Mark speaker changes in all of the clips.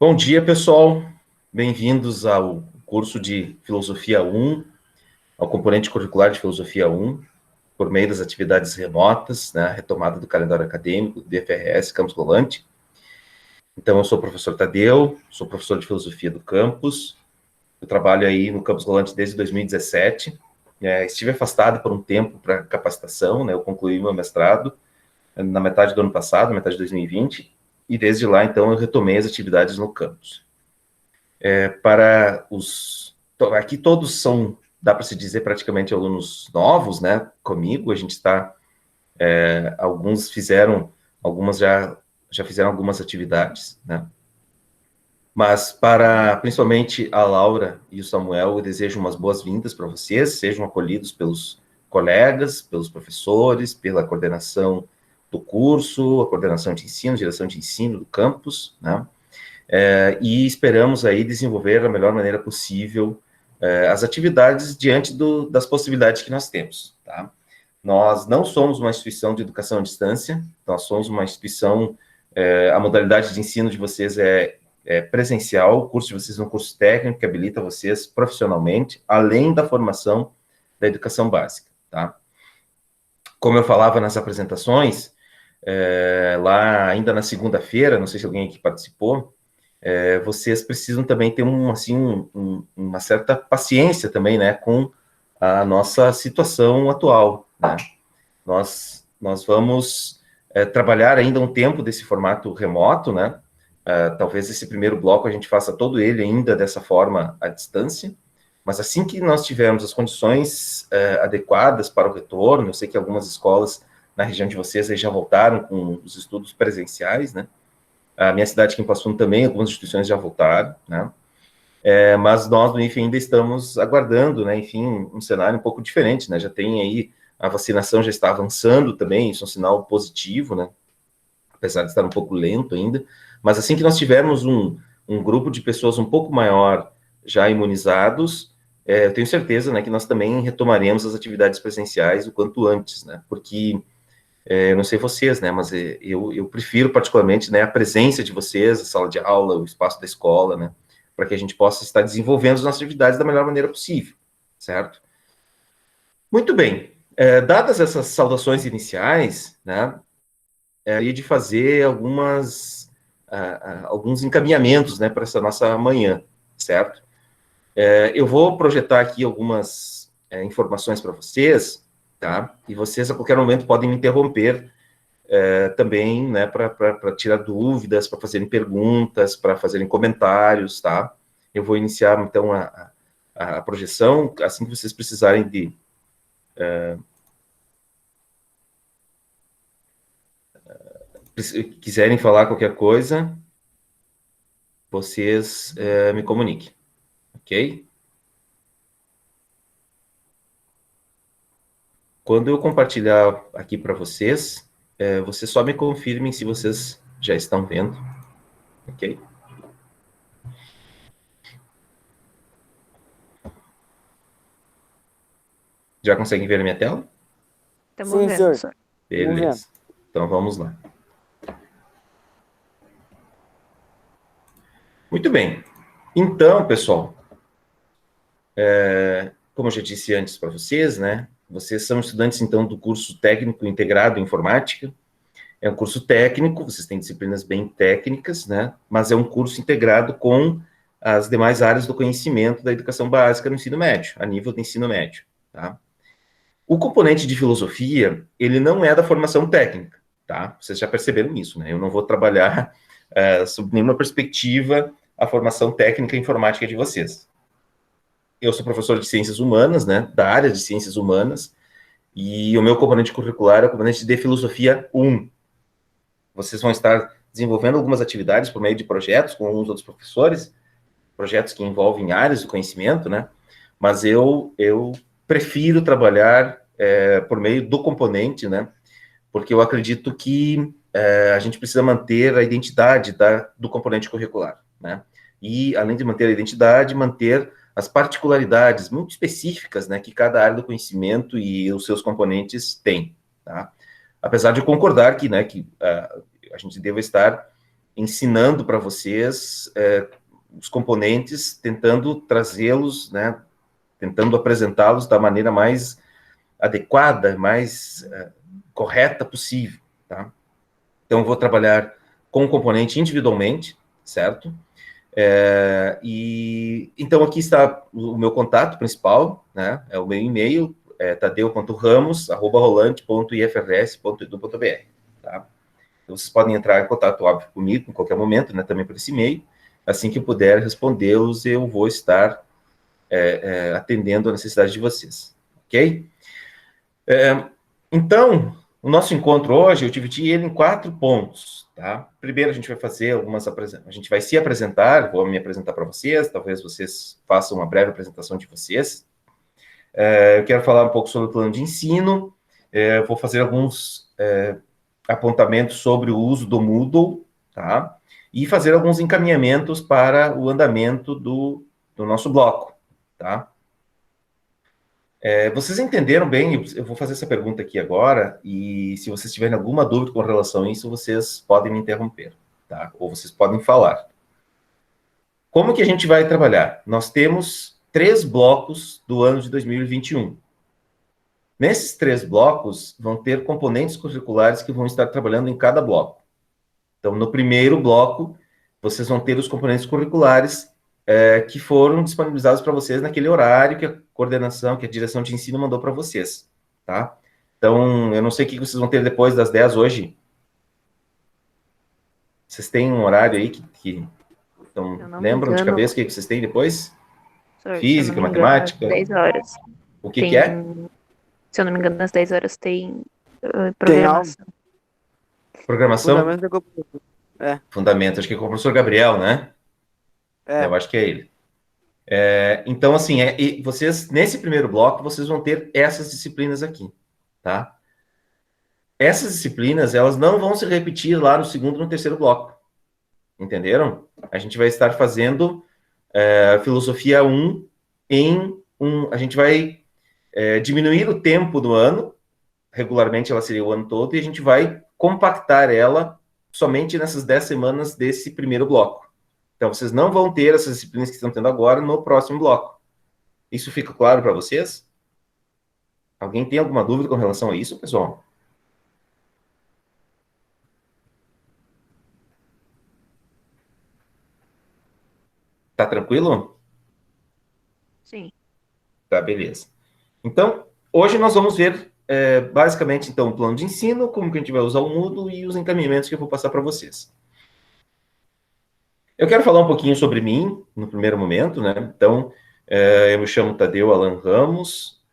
Speaker 1: Bom dia, pessoal. Bem-vindos ao curso de Filosofia 1, ao componente curricular de Filosofia 1, por meio das atividades remotas, né, a retomada do calendário acadêmico do DFRS Campus Rolante. Então, eu sou o professor Tadeu, sou professor de Filosofia do campus, eu trabalho aí no Campus Rolante desde 2017, estive afastado por um tempo para capacitação, né, eu concluí meu mestrado na metade do ano passado, metade de 2020, e desde lá, então, eu retomei as atividades no campus. Aqui todos são, dá para se dizer, praticamente alunos novos, né, comigo, a gente está, algumas já fizeram algumas atividades, né, mas para, principalmente, a Laura e o Samuel, eu desejo umas boas-vindas para vocês, sejam acolhidos pelos colegas, pelos professores, pela coordenação do curso, a coordenação de ensino, direção de ensino do campus, né, e esperamos aí desenvolver da melhor maneira possível as atividades diante das possibilidades que nós temos, tá? Nós não somos uma instituição de educação à distância, nós somos uma instituição, a modalidade de ensino de vocês é presencial, o curso de vocês é um curso técnico que habilita vocês profissionalmente, além da formação da educação básica, tá? Como eu falava nas apresentações, lá ainda na segunda-feira, não sei se alguém aqui participou, vocês precisam também ter uma certa paciência também, né, com a nossa situação atual, né? Nós vamos trabalhar ainda um tempo desse formato remoto, né? Talvez esse primeiro bloco a gente faça todo ele ainda dessa forma à distância, mas assim que nós tivermos as condições adequadas para o retorno, eu sei que algumas escolas na região de vocês aí já voltaram com os estudos presenciais, né? A minha cidade, aqui em Passo Fundo, também, algumas instituições já voltaram, né? Mas nós, no IFE, ainda estamos aguardando, né, enfim, um cenário um pouco diferente, né? Já tem aí, a vacinação já está avançando também, isso é um sinal positivo, né? Apesar de estar um pouco lento ainda. Mas assim que nós tivermos um grupo de pessoas um pouco maior já imunizados, eu tenho certeza, né, que nós também retomaremos as atividades presenciais o quanto antes, né? Porque eu não sei vocês, né, mas eu prefiro particularmente, né, a presença de vocês, a sala de aula, o espaço da escola, né, para que a gente possa estar desenvolvendo as nossas atividades da melhor maneira possível, certo? Muito bem, dadas essas saudações iniciais, né, e de fazer alguns encaminhamentos, né, para essa nossa manhã, certo? Eu vou projetar aqui algumas informações para vocês, tá? E vocês a qualquer momento podem me interromper também, né, para tirar dúvidas, para fazerem perguntas, para fazerem comentários, tá? Eu vou iniciar, então, a projeção, assim que vocês precisarem quiserem falar qualquer coisa, vocês me comuniquem, ok? Quando eu compartilhar aqui para vocês, vocês só me confirmem se vocês já estão vendo, ok? Já conseguem ver a minha tela?
Speaker 2: Estamos
Speaker 3: Sim,
Speaker 2: vendo,
Speaker 3: senhor.
Speaker 2: senhor.
Speaker 1: Beleza. Então, vamos lá. Muito bem. Então, pessoal, como eu já disse antes para vocês, né, vocês são estudantes, então, do curso técnico integrado em informática. É um curso técnico, vocês têm disciplinas bem técnicas, né, mas é um curso integrado com as demais áreas do conhecimento da educação básica no ensino médio, a nível do ensino médio, tá? O componente de filosofia, ele não é da formação técnica, tá? Vocês já perceberam isso, né? Eu não vou trabalhar sob nenhuma perspectiva a formação técnica e informática de vocês. Eu sou professor de ciências humanas, né? Da área de ciências humanas, e o meu componente curricular é o componente de filosofia 1. Vocês vão estar desenvolvendo algumas atividades por meio de projetos com alguns outros professores, projetos que envolvem áreas do conhecimento, né? Mas eu prefiro trabalhar por meio do componente, né? Porque eu acredito que a gente precisa manter a identidade do componente curricular, né? E, além de manter a identidade, manter as particularidades muito específicas, né, que cada área do conhecimento e os seus componentes têm, tá? Apesar de eu concordar que, né, que a gente deve estar ensinando para vocês os componentes, tentando trazê-los, né, tentando apresentá-los da maneira mais adequada, mais correta possível, tá? Então, eu vou trabalhar com o componente individualmente, certo? Então, aqui está o meu contato principal, né? É o meu e-mail, tadeu.ramos@rolante.ifrs.edu.br, tá? Então, vocês podem entrar em contato, óbvio, comigo em qualquer momento, né? Também por esse e-mail. Assim que eu puder respondê-los, eu vou estar atendendo a necessidade de vocês, ok? Então, o nosso encontro hoje, eu dividi ele em 4 pontos, tá? Primeiro, a gente vai fazer a gente vai se apresentar, vou me apresentar para vocês, talvez vocês façam uma breve apresentação de vocês. Eu quero falar um pouco sobre o plano de ensino, vou fazer alguns apontamentos sobre o uso do Moodle, tá? E fazer alguns encaminhamentos para o andamento do nosso bloco, tá? Vocês entenderam bem? Eu vou fazer essa pergunta aqui agora, e se vocês tiverem alguma dúvida com relação a isso, vocês podem me interromper, tá? Ou vocês podem falar. Como que a gente vai trabalhar? Nós temos 3 blocos do ano de 2021. Nesses 3 blocos, vão ter componentes curriculares que vão estar trabalhando em cada bloco. Então, no primeiro bloco, vocês vão ter os componentes curriculares que foram disponibilizados para vocês naquele horário que a coordenação, que a direção de ensino mandou para vocês, tá? Então, eu não sei o que vocês vão ter depois das 10 hoje. Vocês têm um horário aí que então, lembram de cabeça o que vocês têm depois? Física, matemática?
Speaker 2: 10 horas.
Speaker 1: O que é?
Speaker 2: Se eu não me engano, nas 10 horas tem programação.
Speaker 1: Programação?
Speaker 3: Fundamento
Speaker 1: Fundamento, acho que é com o professor Gabriel, né? Eu acho que é ele. Então, assim, vocês, nesse primeiro bloco, vocês vão ter essas disciplinas aqui, tá? Essas disciplinas, elas não vão se repetir lá no segundo e no terceiro bloco. Entenderam? A gente vai estar fazendo filosofia 1 a gente vai diminuir o tempo do ano, regularmente ela seria o ano todo, e a gente vai compactar ela somente nessas 10 semanas desse primeiro bloco. Então, vocês não vão ter essas disciplinas que estão tendo agora no próximo bloco. Isso fica claro para vocês? Alguém tem alguma dúvida com relação a isso, pessoal? Tá tranquilo?
Speaker 2: Sim.
Speaker 1: Tá, beleza. Então, hoje nós vamos ver, basicamente, então, o plano de ensino, como que a gente vai usar o Moodle e os encaminhamentos que eu vou passar para vocês. Eu quero falar um pouquinho sobre mim, no primeiro momento, né? Então, eu me chamo Tadeu Alan Ramos,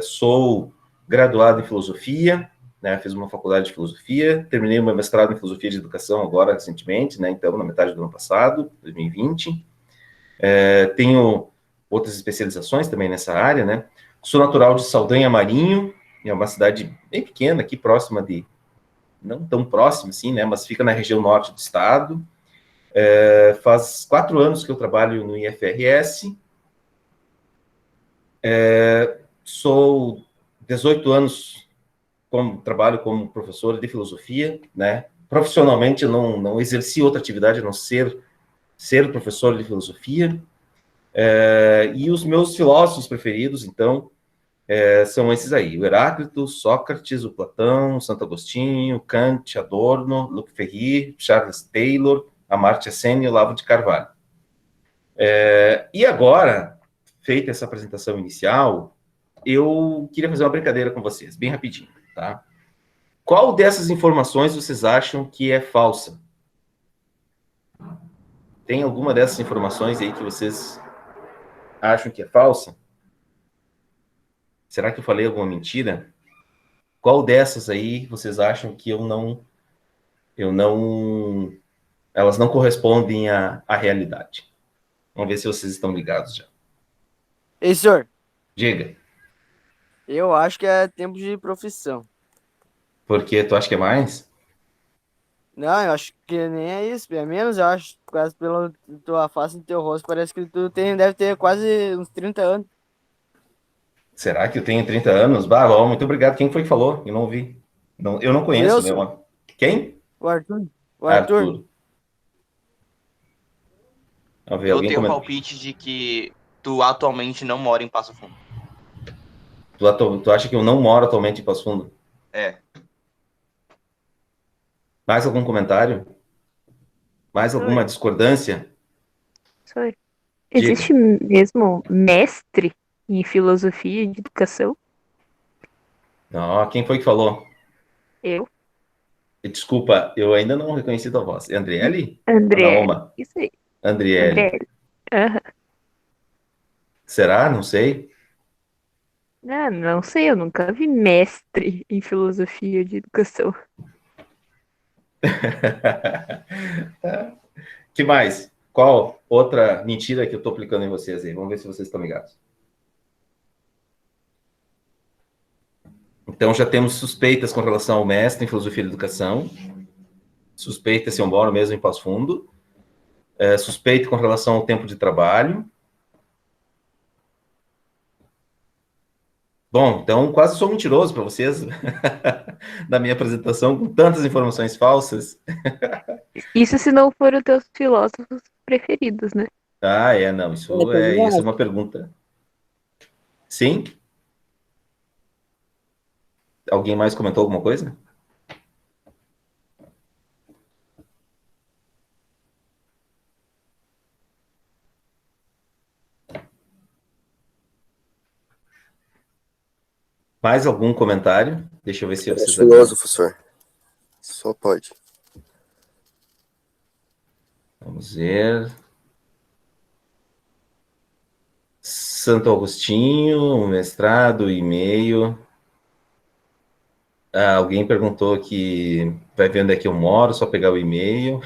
Speaker 1: sou graduado em filosofia, né? Fiz uma faculdade de filosofia, terminei o meu mestrado em filosofia de educação agora, recentemente, né? Então, na metade do ano passado, 2020. Tenho outras especializações também nessa área, né? Sou natural de Saldanha Marinho, é uma cidade bem pequena, aqui próxima não tão próxima assim, né? Mas fica na região norte do estado. Faz 4 anos que eu trabalho no IFRS. Sou 18 anos trabalho como professor de filosofia, né? Profissionalmente, eu não exerci outra atividade a não ser professor de filosofia. E os meus filósofos preferidos, então, são esses aí: o Heráclito, Sócrates, o Platão, Santo Agostinho, Kant, Adorno, Luc Ferry, Charles Taylor, Amartya Sen e Olavo de Carvalho. E agora, feita essa apresentação inicial, eu queria fazer uma brincadeira com vocês, bem rapidinho, tá? Qual dessas informações vocês acham que é falsa? Tem alguma dessas informações aí que vocês acham que é falsa? Será que eu falei alguma mentira? Qual dessas aí vocês acham que elas não correspondem à realidade? Vamos ver se vocês estão ligados já.
Speaker 3: Ei, senhor.
Speaker 1: Diga.
Speaker 3: Eu acho que é tempo de profissão.
Speaker 1: Por quê? Tu acha que é mais?
Speaker 3: Não, eu acho que nem é isso, é menos, eu acho. Quase pela tua face e teu rosto, parece que tu deve ter quase uns 30 anos.
Speaker 1: Será que eu tenho 30 anos? Bah, bom, muito obrigado. Quem foi que falou? Eu não ouvi. Eu não conheço,
Speaker 3: Wilson.
Speaker 1: meu. Quem?
Speaker 3: O Arthur.
Speaker 1: Arthur. Vamos ver,
Speaker 4: Eu
Speaker 1: alguém
Speaker 4: tenho um
Speaker 1: comentou.
Speaker 4: palpite de que tu atualmente não mora em Passo Fundo.
Speaker 1: Tu acha que eu não moro atualmente em Passo Fundo?
Speaker 4: É.
Speaker 1: Mais algum comentário? Mais alguma
Speaker 2: Oi.
Speaker 1: discordância?
Speaker 2: Sorry.
Speaker 1: Diga.
Speaker 2: Existe mesmo mestre em filosofia de educação?
Speaker 1: Não, quem foi que falou?
Speaker 2: Eu,
Speaker 1: Desculpa, eu ainda não reconheci tua voz. É Andriele? Ou
Speaker 2: André.
Speaker 1: Naoma?
Speaker 2: Isso aí,
Speaker 1: Andriele.
Speaker 2: André. Aham.
Speaker 1: Será? Não sei.
Speaker 2: Ah, não sei, eu nunca vi mestre em filosofia de educação.
Speaker 1: Que mais? Qual outra mentira que eu tô aplicando em vocês aí? Vamos ver se vocês estão ligados. Então, já temos suspeitas com relação ao mestre em filosofia da educação. Suspeita se eu moro mesmo em Passo Fundo. Suspeita com relação ao tempo de trabalho. Bom, então quase sou mentiroso para vocês da minha apresentação com tantas informações falsas.
Speaker 2: Isso se não for os teus filósofos preferidos, né?
Speaker 1: Não,
Speaker 3: Eu também
Speaker 1: isso é
Speaker 3: acho.
Speaker 1: uma pergunta. Sim? Alguém mais comentou alguma coisa? Mais algum comentário? Deixa eu ver se
Speaker 5: Eu
Speaker 1: vocês
Speaker 5: acho
Speaker 1: abriram.
Speaker 5: filósofo, senhor. Só pode.
Speaker 1: Vamos ver. Santo Agostinho, mestrado, e-mail. Alguém perguntou que vai ver onde é que eu moro, só pegar o e-mail.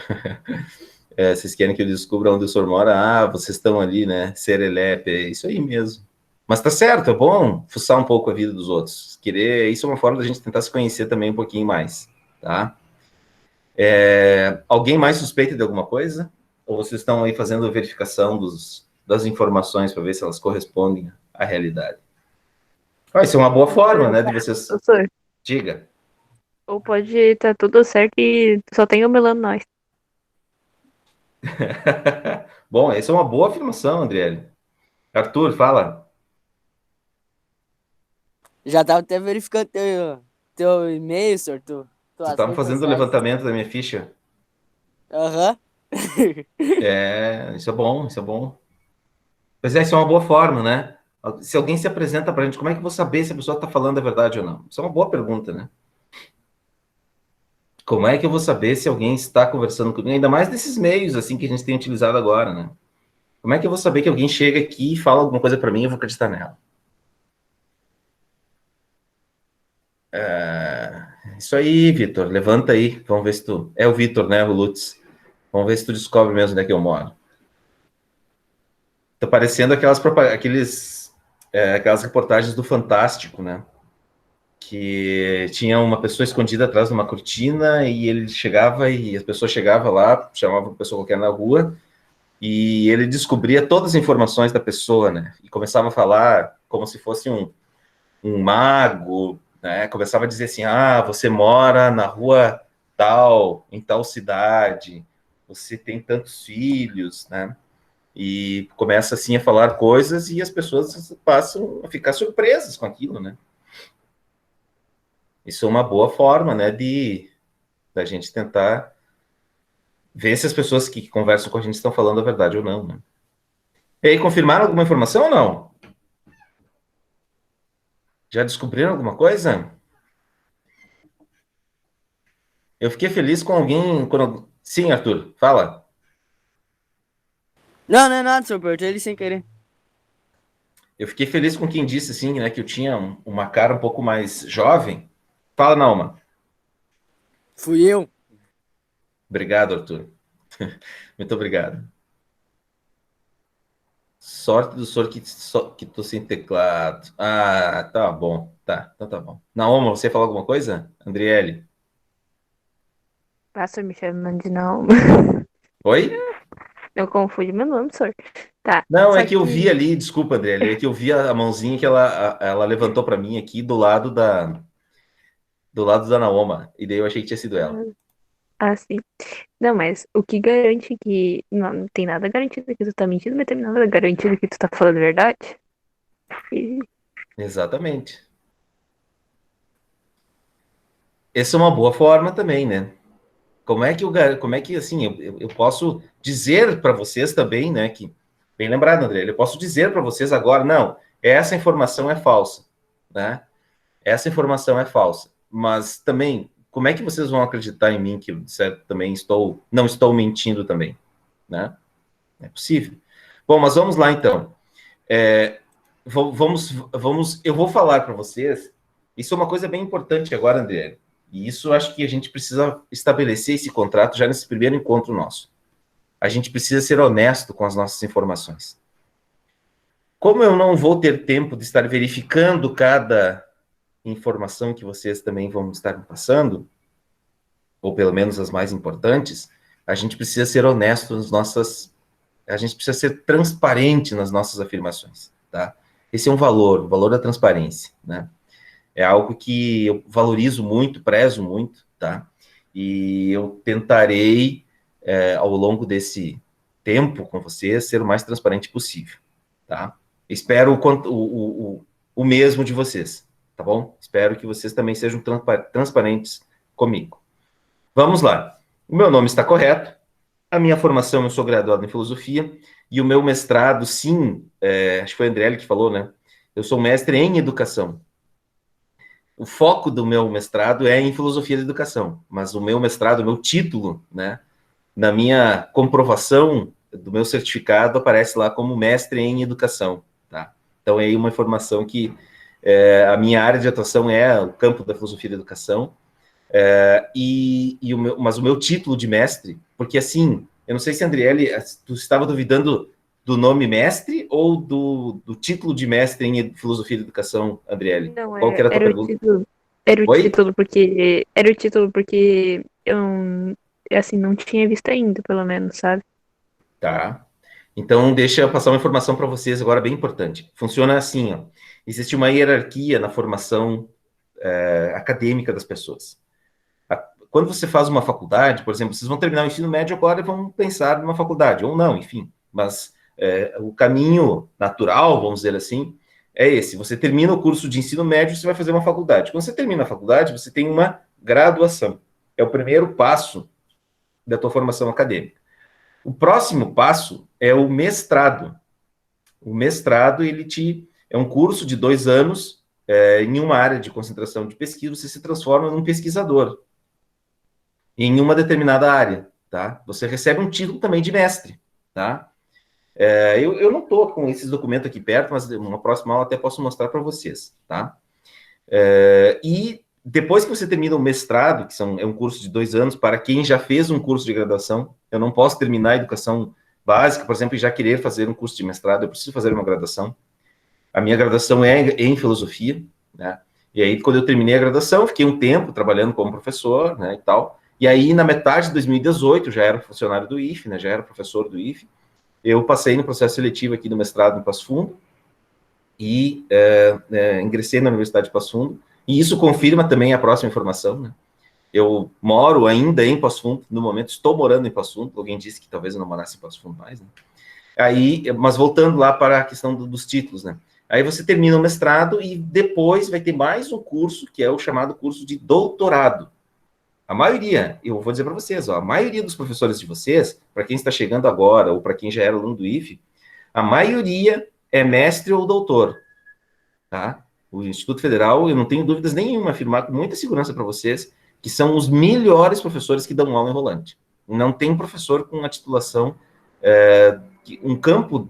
Speaker 1: Vocês querem que eu descubra onde o senhor mora? Vocês estão ali, né? Serelepe, é isso aí mesmo. Mas tá certo, é bom fuçar um pouco a vida dos outros. Isso é uma forma da gente tentar se conhecer também um pouquinho mais, tá? Alguém mais suspeita de alguma coisa? Ou vocês estão aí fazendo a verificação das informações para ver se elas correspondem à realidade? Isso é uma boa forma, né, de vocês...
Speaker 2: Professor,
Speaker 1: Diga.
Speaker 2: ou pode estar tudo certo e só tem o melando nós.
Speaker 1: Bom, essa é uma boa afirmação, Andriele. Arthur, fala.
Speaker 3: Já tava até verificando teu e-mail, senhor.
Speaker 1: Você
Speaker 3: Tuas
Speaker 1: estava
Speaker 3: redes
Speaker 1: fazendo o
Speaker 3: sociais.
Speaker 1: levantamento da minha ficha.
Speaker 3: Aham.
Speaker 1: Isso é bom, isso é bom. Pois isso é uma boa forma, né? Se alguém se apresenta para a gente, como é que eu vou saber se a pessoa está falando a verdade ou não? Isso é uma boa pergunta, né? Como é que eu vou saber se alguém está conversando comigo? Ainda mais nesses meios, assim, que a gente tem utilizado agora, né? Como é que eu vou saber que alguém chega aqui e fala alguma coisa para mim e eu vou acreditar nela? Isso aí, Vitor. Levanta aí. Vamos ver se tu... É o Vitor, né? O Lutz. Vamos ver se tu descobre mesmo onde é que eu moro. Tá parecendo aquelas reportagens do Fantástico, né? Que tinha uma pessoa escondida atrás de uma cortina e ele chegava e as pessoas chegavam lá, chamavam uma pessoa qualquer na rua e ele descobria todas as informações da pessoa, né? E começava a falar como se fosse um mago, né? Começava a dizer assim, você mora na rua tal, em tal cidade, você tem tantos filhos, né? E começa assim a falar coisas e as pessoas passam a ficar surpresas com aquilo, né? Isso é uma boa forma, né, da gente tentar ver se as pessoas que conversam com a gente estão falando a verdade ou não, né? E aí, confirmaram alguma informação ou não? Já descobriram alguma coisa? Eu fiquei feliz com alguém... Sim, Arthur, fala.
Speaker 3: Não, não é nada, senhor. Perguntei ele sem querer.
Speaker 1: Eu fiquei feliz com quem disse, assim, né, que eu tinha uma cara um pouco mais jovem. Fala, Nauma.
Speaker 3: Fui eu.
Speaker 1: Obrigado, Arthur. Muito obrigado. Sorte do senhor que tô sem teclado. Tá bom. Tá, então tá bom. Naoma, você falou alguma coisa? Andriele?
Speaker 2: Pastor me chamando de não.
Speaker 1: Oi?
Speaker 2: Eu confundi meu nome, senhor. Tá.
Speaker 1: Não,
Speaker 2: Só
Speaker 1: é que eu vi
Speaker 2: que.
Speaker 1: ali, desculpa, Andriele, é que eu vi a mãozinha que ela levantou para mim aqui do lado da Naoma, e daí eu achei que tinha sido ela.
Speaker 2: Ah, sim. Não, mas o que garante que. Não tem nada garantido que tu tá mentindo, mas tem nada garantido que tu tá falando a verdade. E-
Speaker 1: Exatamente. Essa é uma boa forma também, né? Como é que assim, eu posso dizer para vocês também, né, que, bem lembrado, André, eu posso dizer para vocês agora, não, essa informação é falsa, né? Essa informação é falsa. Mas também, como é que vocês vão acreditar em mim que eu também não estou mentindo também, né? É possível. Bom, mas vamos lá então. É, eu vou falar para vocês. Isso é uma coisa bem importante agora, André. E isso acho que a gente precisa estabelecer esse contrato já nesse primeiro encontro nosso. A gente precisa ser honesto com as nossas informações. Como eu não vou ter tempo de estar verificando cada informação que vocês também vão estar me passando, ou pelo menos as mais importantes, a gente precisa ser honesto nas nossas. A gente precisa ser transparente nas nossas afirmações, tá? Esse é um valor, o valor da transparência, né? É algo que eu valorizo muito, prezo muito, tá? E eu tentarei, ao longo desse tempo com vocês, ser o mais transparente possível, tá? Espero o mesmo de vocês, tá bom? Espero que vocês também sejam transparentes comigo. Vamos lá. O meu nome está correto. A minha formação, eu sou graduado em filosofia. E o meu mestrado, sim, acho que foi a Andrelli que falou, né? Eu sou mestre em educação. O foco do meu mestrado é em filosofia da educação. Mas o meu mestrado, o meu título, né? Na minha comprovação do meu certificado, aparece lá como mestre em educação, tá? Então, é aí uma informação que a minha área de atuação é o campo da filosofia da educação. Mas o meu título de mestre, porque assim, eu não sei se, Andriele, tu estava duvidando do nome mestre ou do título de mestre em filosofia da educação, Andriele?
Speaker 2: Não,
Speaker 1: Qual que era a tua
Speaker 2: era o
Speaker 1: pergunta?
Speaker 2: título. Era o
Speaker 1: Oi?
Speaker 2: título porque. Era o título porque eu, assim, não tinha visto ainda, pelo menos, sabe?
Speaker 1: Tá. Então, deixa eu passar uma informação para vocês agora bem importante. Funciona assim, ó. Existe uma hierarquia na formação acadêmica das pessoas. Quando você faz uma faculdade, por exemplo, vocês vão terminar o ensino médio agora e vão pensar numa faculdade, ou não, enfim. Mas o caminho natural, vamos dizer assim, é esse. Você termina o curso de ensino médio, você vai fazer uma faculdade. Quando você termina a faculdade, você tem uma graduação. É o primeiro passo da tua formação acadêmica. O próximo passo é o mestrado. O mestrado, é um curso de 2 anos em uma área de concentração de pesquisa, você se transforma num pesquisador em uma determinada área, tá? Você recebe um título também de mestre, tá? Eu não estou com esses documentos aqui perto, mas uma próxima aula até posso mostrar para vocês, tá? E depois que você termina o mestrado, que é um curso de 2 anos, para quem já fez um curso de graduação, eu não posso terminar a educação básica, por exemplo, e já querer fazer um curso de mestrado, eu preciso fazer uma graduação. A minha graduação é em filosofia, né? E aí, quando eu terminei a graduação, fiquei um tempo trabalhando como professor, né, e tal. E aí, na metade de 2018, já era funcionário do IFE, né, já era professor do IFE. Eu passei no processo seletivo aqui do mestrado em Passo Fundo e ingressei na Universidade de Passo Fundo. E isso confirma também a próxima informação, né? Eu moro ainda em Passo Fundo, no momento estou morando em Passo Fundo. Alguém disse que talvez eu não morasse em Passo Fundo mais, né? Aí, mas voltando lá para a questão dos títulos, né? Aí você termina o mestrado e depois vai ter mais um curso, que é o chamado curso de doutorado. A maioria, eu vou dizer para vocês, ó, a maioria dos professores de vocês, para quem está chegando agora, ou para quem já era aluno do IFE, a maioria é mestre ou doutor, tá? O Instituto Federal, eu não tenho dúvidas nenhuma, afirmar com muita segurança para vocês, que são os melhores professores que dão aula em Rolante. Não tem professor com a titulação, um campo,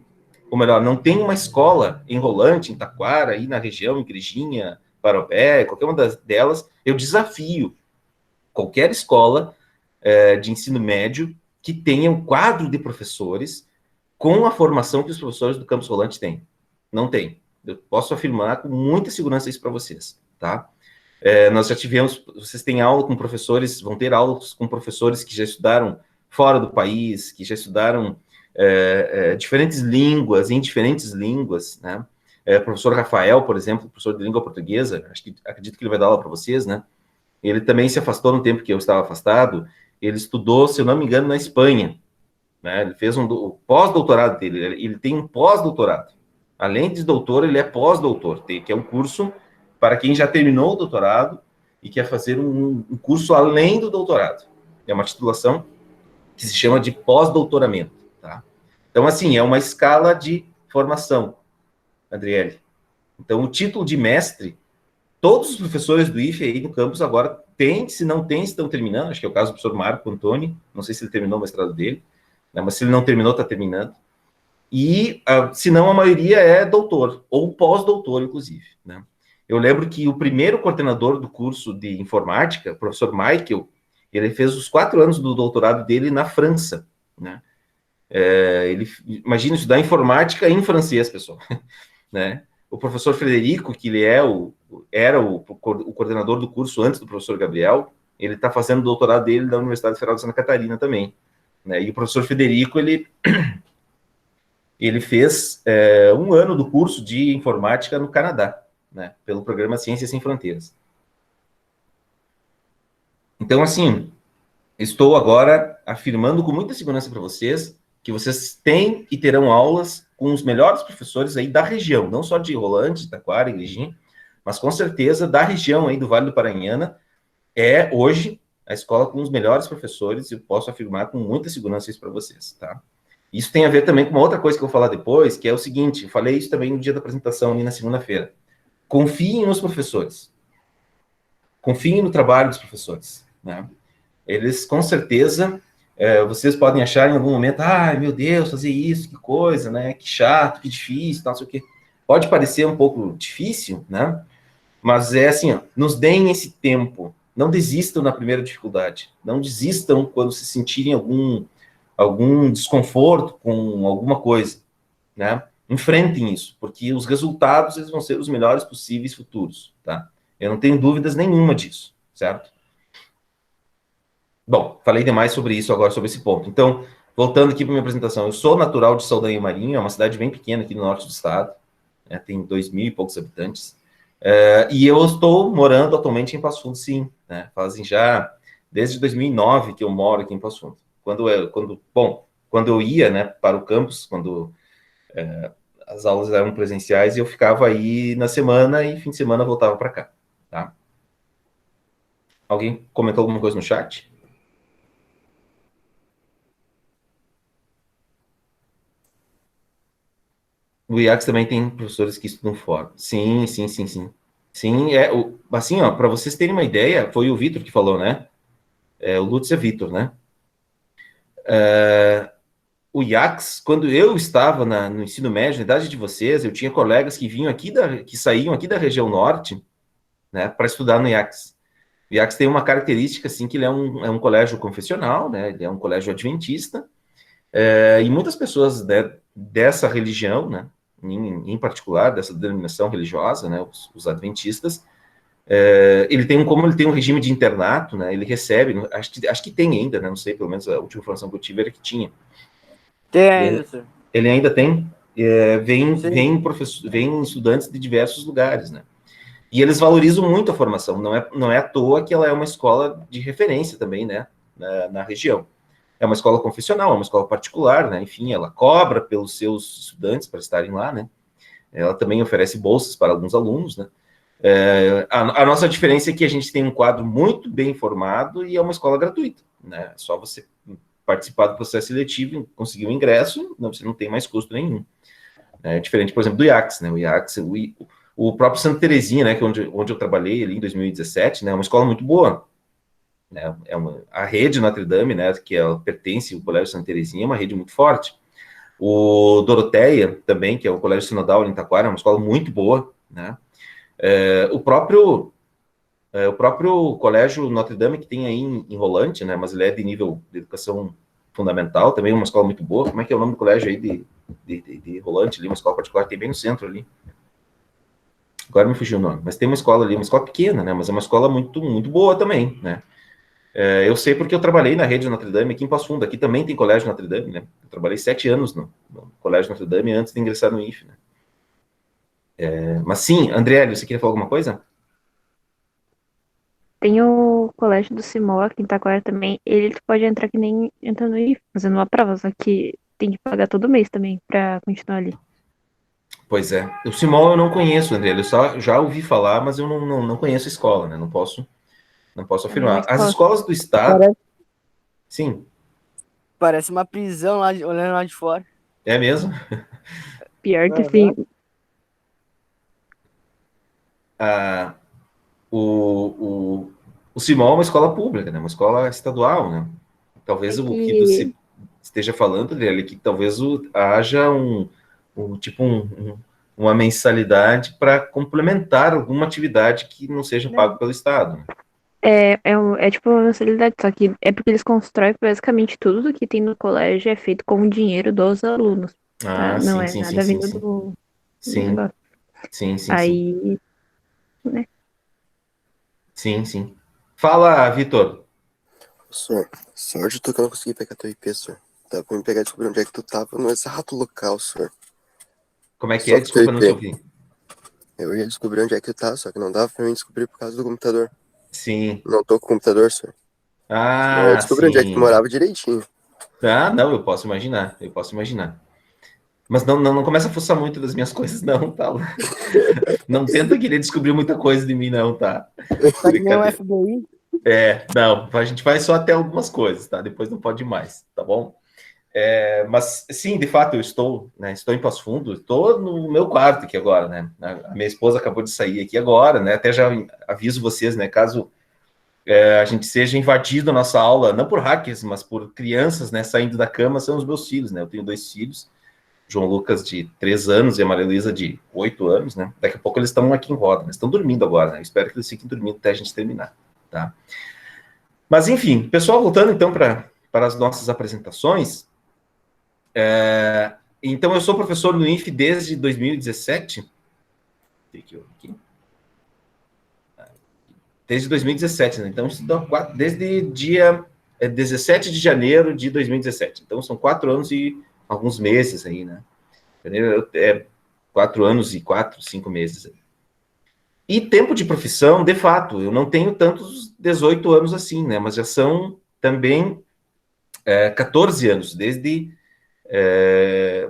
Speaker 1: ou melhor, não tem uma escola em Rolante, em Taquara, aí na região, em Igrejinha, Parobé, qualquer uma delas, eu desafio qualquer escola de ensino médio que tenha um quadro de professores com a formação que os professores do Campus Rolante têm. Não tem. Eu posso afirmar com muita segurança isso para vocês, tá? Nós já tivemos, vocês têm aula com professores, vão ter aulas com professores que já estudaram fora do país, que já estudaram diferentes línguas, em diferentes línguas, né? O professor Rafael, por exemplo, professor de língua portuguesa, acredito que ele vai dar aula para vocês, né? Ele também se afastou no tempo que eu estava afastado, ele estudou, se eu não me engano, na Espanha, né? Ele fez o pós-doutorado dele, ele tem um pós-doutorado. Além de doutor, ele é pós-doutor, que é um curso para quem já terminou o doutorado e quer fazer um curso além do doutorado. É uma titulação que se chama de pós-doutoramento, tá? Então, assim, é uma escala de formação, Adriele. Então, o título de mestre, todos os professores do IFE aí no campus agora têm, se não têm, estão terminando, acho que é o caso do professor Marco Antoni, não sei se ele terminou o mestrado dele, né, mas se ele não terminou, está terminando. E, se não, a maioria é doutor, ou pós-doutor, inclusive, né? Eu lembro que o primeiro coordenador do curso de informática, o professor Michael, ele fez os 4 anos do doutorado dele na França, né? Imagina estudar informática em francês, pessoal, né? O professor Frederico, que ele era o coordenador do curso antes do professor Gabriel, ele está fazendo o doutorado dele da Universidade Federal de Santa Catarina também, né? E o professor Frederico, ele fez 1 ano do curso de informática no Canadá, né? Pelo programa Ciências Sem Fronteiras. Então, assim, estou agora afirmando com muita segurança para vocês que vocês têm e terão aulas com os melhores professores aí da região, não só de Rolante, Taquara, Igrejinha, mas com certeza da região aí do Vale do Paranhana, é hoje a escola com os melhores professores, e eu posso afirmar com muita segurança isso para vocês, tá? Isso tem a ver também com uma outra coisa que eu vou falar depois, que é o seguinte, eu falei isso também no dia da apresentação, ali na segunda-feira. Confiem nos professores. Confiem no trabalho dos professores, né? Eles, com certeza, vocês podem achar em algum momento, ai, meu Deus, fazer isso, que coisa, né? Que chato, que difícil, tal, não sei o quê. Pode parecer um pouco difícil, né? Mas é assim, ó, nos deem esse tempo. Não desistam na primeira dificuldade. Não desistam quando se sentirem algum desconforto com alguma coisa, né? Enfrentem isso, porque os resultados eles vão ser os melhores possíveis futuros, tá? Eu não tenho dúvidas nenhuma disso, certo? Bom, falei demais sobre isso agora, sobre esse ponto. Então, voltando aqui para minha apresentação, eu sou natural de Saldanha Marinho, é uma cidade bem pequena aqui no norte do estado, né, tem 2.000 e poucos habitantes, e eu estou morando atualmente em Passo Fundo, sim, né, fazem já desde 2009 que eu moro aqui em Passo Fundo. Quando eu ia, né, para o campus, quando as aulas eram presenciais, eu ficava aí na semana e fim de semana voltava para cá, tá? Alguém comentou alguma coisa no chat? O IACS também tem professores que estudam fora. Sim, sim, sim, sim. Sim, assim, ó, para vocês terem uma ideia, foi o Vitor que falou, né? O Lutz é Vitor, né? O IACS, quando eu estava no ensino médio, na idade de vocês, eu tinha colegas que vinham aqui que saíam aqui da região norte, né, para estudar no IACS. O IACS tem uma característica, assim, que ele é um colégio confessional, né? Ele é um colégio adventista, e muitas pessoas dessa religião, né, em particular, dessa denominação religiosa, né, os adventistas, ele tem um regime de internato, né, ele recebe, acho que tem ainda, né, não sei, pelo menos a última informação que eu tive era que tinha.
Speaker 3: Tem ainda, senhor.
Speaker 1: Ele ainda tem, vem estudantes de diversos lugares, né, e eles valorizam muito a formação, não é à toa que ela é uma escola de referência também, né, na região. É uma escola confessional, é uma escola particular, né? Enfim, ela cobra pelos seus estudantes para estarem lá, né? Ela também oferece bolsas para alguns alunos, né? A nossa diferença é que a gente tem um quadro muito bem formado e é uma escola gratuita, né? Só você participar do processo seletivo, conseguir o ingresso, você não tem mais custo nenhum. É diferente, por exemplo, do IACS, né? O IACS, o próprio Santa Terezinha, né? Que onde eu trabalhei ali em 2017, né? É uma escola muito boa. Né, a rede Notre Dame, né, que pertence ao Colégio Santa Terezinha, é uma rede muito forte. O Doroteia, também, que é o Colégio Sinodal em Taquara, é uma escola muito boa, né? O próprio Colégio Notre Dame, que tem aí em Rolante, né, mas ele é de nível de educação fundamental, também é uma escola muito boa. Como é que é o nome do colégio aí de Rolante, ali, uma escola particular que tem bem no centro ali? Agora me fugiu o nome, mas tem uma escola ali, uma escola pequena, né, mas é uma escola muito, muito boa também, né? Eu sei porque eu trabalhei na rede Notre Dame aqui em Passo Fundo. Aqui também tem colégio Notre Dame, né? Eu trabalhei 7 anos no colégio Notre Dame antes de ingressar no IFE, né? Mas sim, Andriele, você queria falar alguma coisa?
Speaker 2: Tenho colégio do Simol, aqui em Taquara também, ele tu pode entrar que nem entrando aí, fazendo uma prova, só que tem que pagar todo mês também pra continuar ali.
Speaker 1: Pois é. O Simol eu não conheço, André. Eu só já ouvi falar, mas eu não conheço a escola, né? Não posso
Speaker 2: É a mesma
Speaker 1: afirmar. As
Speaker 2: escola.
Speaker 1: escolas do estado,
Speaker 3: Parece,
Speaker 1: sim,
Speaker 3: parece uma prisão lá, olhando lá de fora.
Speaker 1: é mesmo.
Speaker 2: Pior que
Speaker 3: Aham.
Speaker 2: assim,
Speaker 1: Ah, o, o, o Simol é uma escola pública, né? Uma escola estadual, né?
Speaker 2: é
Speaker 1: Talvez o que
Speaker 2: que
Speaker 1: você esteja falando, Adriele, é que talvez haja tipo uma mensalidade para complementar alguma atividade que não seja pago
Speaker 2: não,
Speaker 1: pelo Estado, né?
Speaker 2: é tipo uma mensalidade, só que é porque eles constroem basicamente tudo que tem no colégio é feito com o dinheiro dos alunos, tá?
Speaker 1: Ah,
Speaker 2: Não
Speaker 1: sim,
Speaker 2: é
Speaker 1: sim, sim,
Speaker 2: nada
Speaker 1: sim,
Speaker 2: vindo
Speaker 1: sim.
Speaker 2: do
Speaker 1: Sim,
Speaker 2: negócio.
Speaker 1: sim, sim, sim.
Speaker 2: Aí, né?
Speaker 1: Sim, sim. Fala, Vitor.
Speaker 5: Senhor, sorte tu que eu não consegui pegar teu IP, senhor. Dá pra me pegar e descobrir onde é que tu tava no exato local, senhor.
Speaker 1: Como é que
Speaker 5: Só
Speaker 1: é?
Speaker 5: com teu
Speaker 1: Desculpa, não te
Speaker 5: IP.
Speaker 1: ouvi.
Speaker 5: Eu ia descobrir onde é que tu tá, só que não dava pra mim descobrir por causa do computador.
Speaker 1: Sim.
Speaker 5: Não tô com o computador, senhor. Senão eu
Speaker 1: Ah,
Speaker 5: descobri onde é que tu
Speaker 1: sim.
Speaker 5: morava direitinho.
Speaker 1: Ah, não, eu posso imaginar, eu posso imaginar. Mas não começa a fuçar muito das minhas coisas, não, tá? Não tenta querer descobrir muita coisa de mim, não, tá?
Speaker 3: Tá que nem o
Speaker 1: Brincadeira.
Speaker 3: FBI.
Speaker 1: Não, a gente vai só até algumas coisas, tá? Depois não pode mais, tá bom? Mas sim, de fato, eu estou, né? Estou em Passo Fundo, estou no meu quarto aqui agora, né? A minha esposa acabou de sair aqui agora, né? Até já aviso vocês, né? Caso a gente seja invadido a nossa aula, não por hackers, mas por crianças, né? Saindo da cama, são os meus filhos, né? Eu tenho 2 filhos, João Lucas de 3 anos e a Maria Luísa de 8 anos, né? Daqui a pouco eles estão aqui em roda, né? Estão dormindo agora, né? Eu espero que eles fiquem dormindo até a gente terminar, tá? Mas enfim, pessoal, voltando então para as nossas apresentações. Então, eu sou professor no INF desde 2017. Desde 2017, né? Então, desde dia 17 de janeiro de 2017. Então, são 4 anos e alguns meses aí, né? 4 anos e 4, 5 meses. Aí. E tempo de profissão, de fato, eu não tenho tantos 18 anos assim, né? Mas já são também 14 anos, desde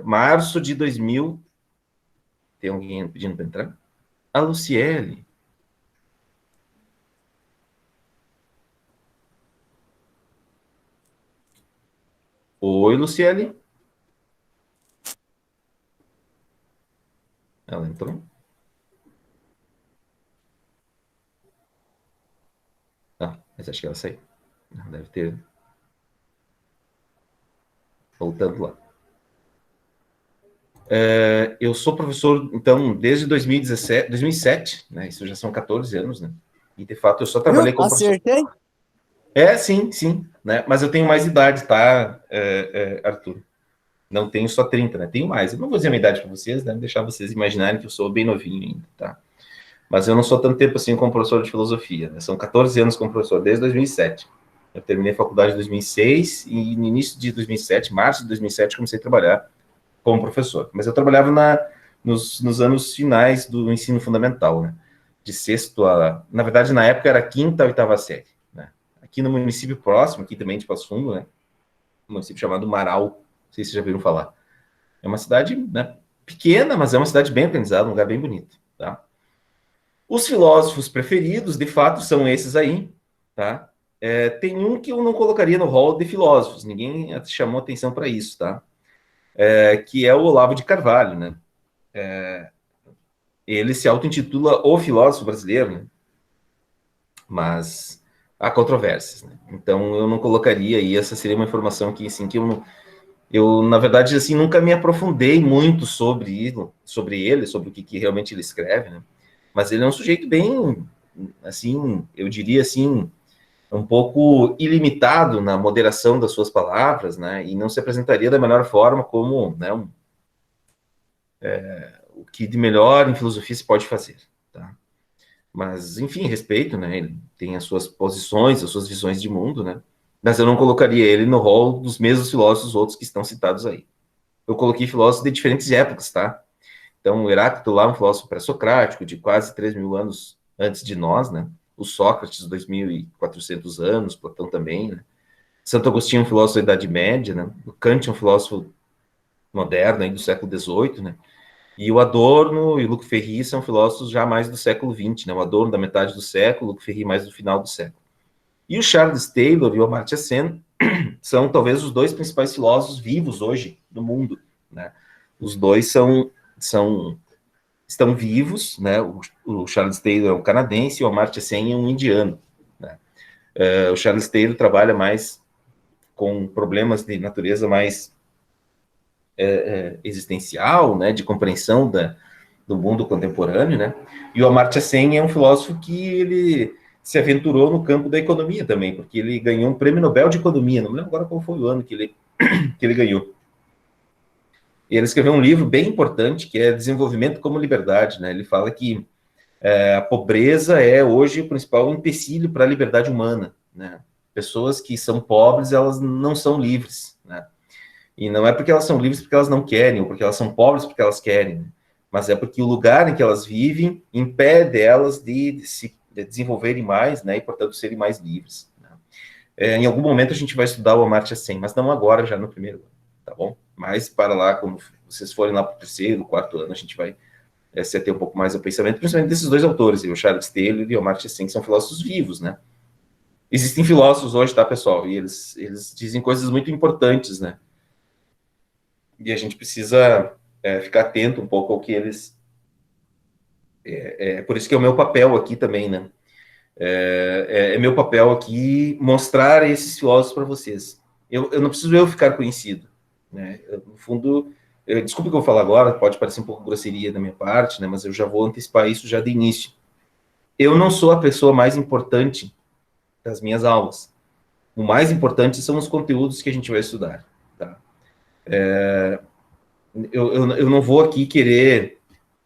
Speaker 1: março de 2000. Tem alguém pedindo para entrar? A Luciele. Oi, Luciele. Ela entrou? Ah, mas acho que ela saiu. Deve ter. Voltando lá. Eu sou professor, então, desde 2017, 2007, né? Isso já são 14 anos, né? E, de fato, eu só
Speaker 3: Viu?
Speaker 1: trabalhei como professor.
Speaker 3: Acertei.
Speaker 1: Sim, sim, né? Mas eu tenho mais idade, tá, Arthur? Não tenho só 30, né? Tenho mais. Eu não vou dizer a minha idade para vocês, né? Deixar vocês imaginarem que eu sou bem novinho ainda, tá? Mas eu não sou tanto tempo assim como professor de filosofia, né? São 14 anos como professor, desde 2007. Eu terminei a faculdade em 2006 e no início de 2007, março de 2007, comecei a trabalhar como professor. Mas eu trabalhava nos anos finais do ensino fundamental, né? De sexto a... Na verdade, na época era quinta a oitava série, né? Aqui no município próximo, aqui também de Passo Fundo, né? Um município chamado Marau, não sei se vocês já viram falar. É uma cidade, né, pequena, mas é uma cidade bem organizada, um lugar bem bonito, tá? Os filósofos preferidos, de fato, são esses aí, tá? Tem um que eu não colocaria no hall de filósofos, ninguém chamou atenção para isso, tá? Que é o Olavo de Carvalho, né? Ele se auto-intitula o filósofo brasileiro, né? Mas há controvérsias, né? Então eu não colocaria, e essa seria uma informação que, assim, que eu na verdade, assim, nunca me aprofundei muito sobre ele, sobre o que realmente ele escreve, né? Mas ele é um sujeito bem, assim, eu diria assim, um pouco ilimitado na moderação das suas palavras, né? E não se apresentaria da melhor forma como, né, o que de melhor em filosofia se pode fazer, tá? Mas, enfim, respeito, né? Ele tem as suas posições, as suas visões de mundo, né? Mas eu não colocaria ele no rol dos mesmos filósofos outros que estão citados aí. Eu coloquei filósofos de diferentes épocas, tá? Então, o Heráclito lá, um filósofo pré-socrático, de quase 3 mil anos antes de nós, né? o Sócrates, 2.400 anos, Platão também, né? Santo Agostinho, um filósofo da Idade Média, né? O Kant, um filósofo moderno, aí, do século XVIII, né? E o Adorno e o Luc Ferry são filósofos já mais do século XX, né? O Adorno da metade do século, o Luc Ferry mais do final do século. E o Charles Taylor e o Amartya Sen são talvez os dois principais filósofos vivos hoje do mundo, né? Os dois estão vivos, né? O Charles Taylor é um canadense e o Amartya Sen é um indiano, né? O Charles Taylor trabalha mais com problemas de natureza mais existencial, né? De compreensão do mundo contemporâneo, né? E o Amartya Sen é um filósofo que ele se aventurou no campo da economia também, porque ele ganhou um prêmio Nobel de Economia, não me lembro agora qual foi o ano que ele ganhou. E ele escreveu um livro bem importante, que é Desenvolvimento como Liberdade, né? Ele fala que a pobreza é hoje o principal empecilho para a liberdade humana, né? Pessoas que são pobres, elas não são livres, né? E não é porque elas são livres porque elas não querem, ou porque elas são pobres porque elas querem, né? Mas é porque o lugar em que elas vivem impede elas de se desenvolverem mais, né? E, portanto, serem mais livres, né? Em algum momento a gente vai estudar o Amartya Sen, mas não agora, já no primeiro ano, tá bom? Mas para lá, quando vocês forem lá para o terceiro, quarto ano, a gente vai se ater um pouco mais ao pensamento, principalmente desses dois autores, o Charles Taylor e o Amartya Sen, que são filósofos vivos, né? Existem filósofos hoje, tá, pessoal? E eles dizem coisas muito importantes, né? E a gente precisa ficar atento um pouco ao que eles... por isso que é o meu papel aqui também, né? É meu papel aqui mostrar esses filósofos para vocês. Eu não preciso eu ficar conhecido, né? No fundo, desculpa o que eu vou falar agora, pode parecer um pouco grosseria da minha parte, né? Mas eu já vou antecipar isso já de início. Eu não sou a pessoa mais importante das minhas aulas. O mais importante são os conteúdos que a gente vai estudar, tá? Eu não vou aqui querer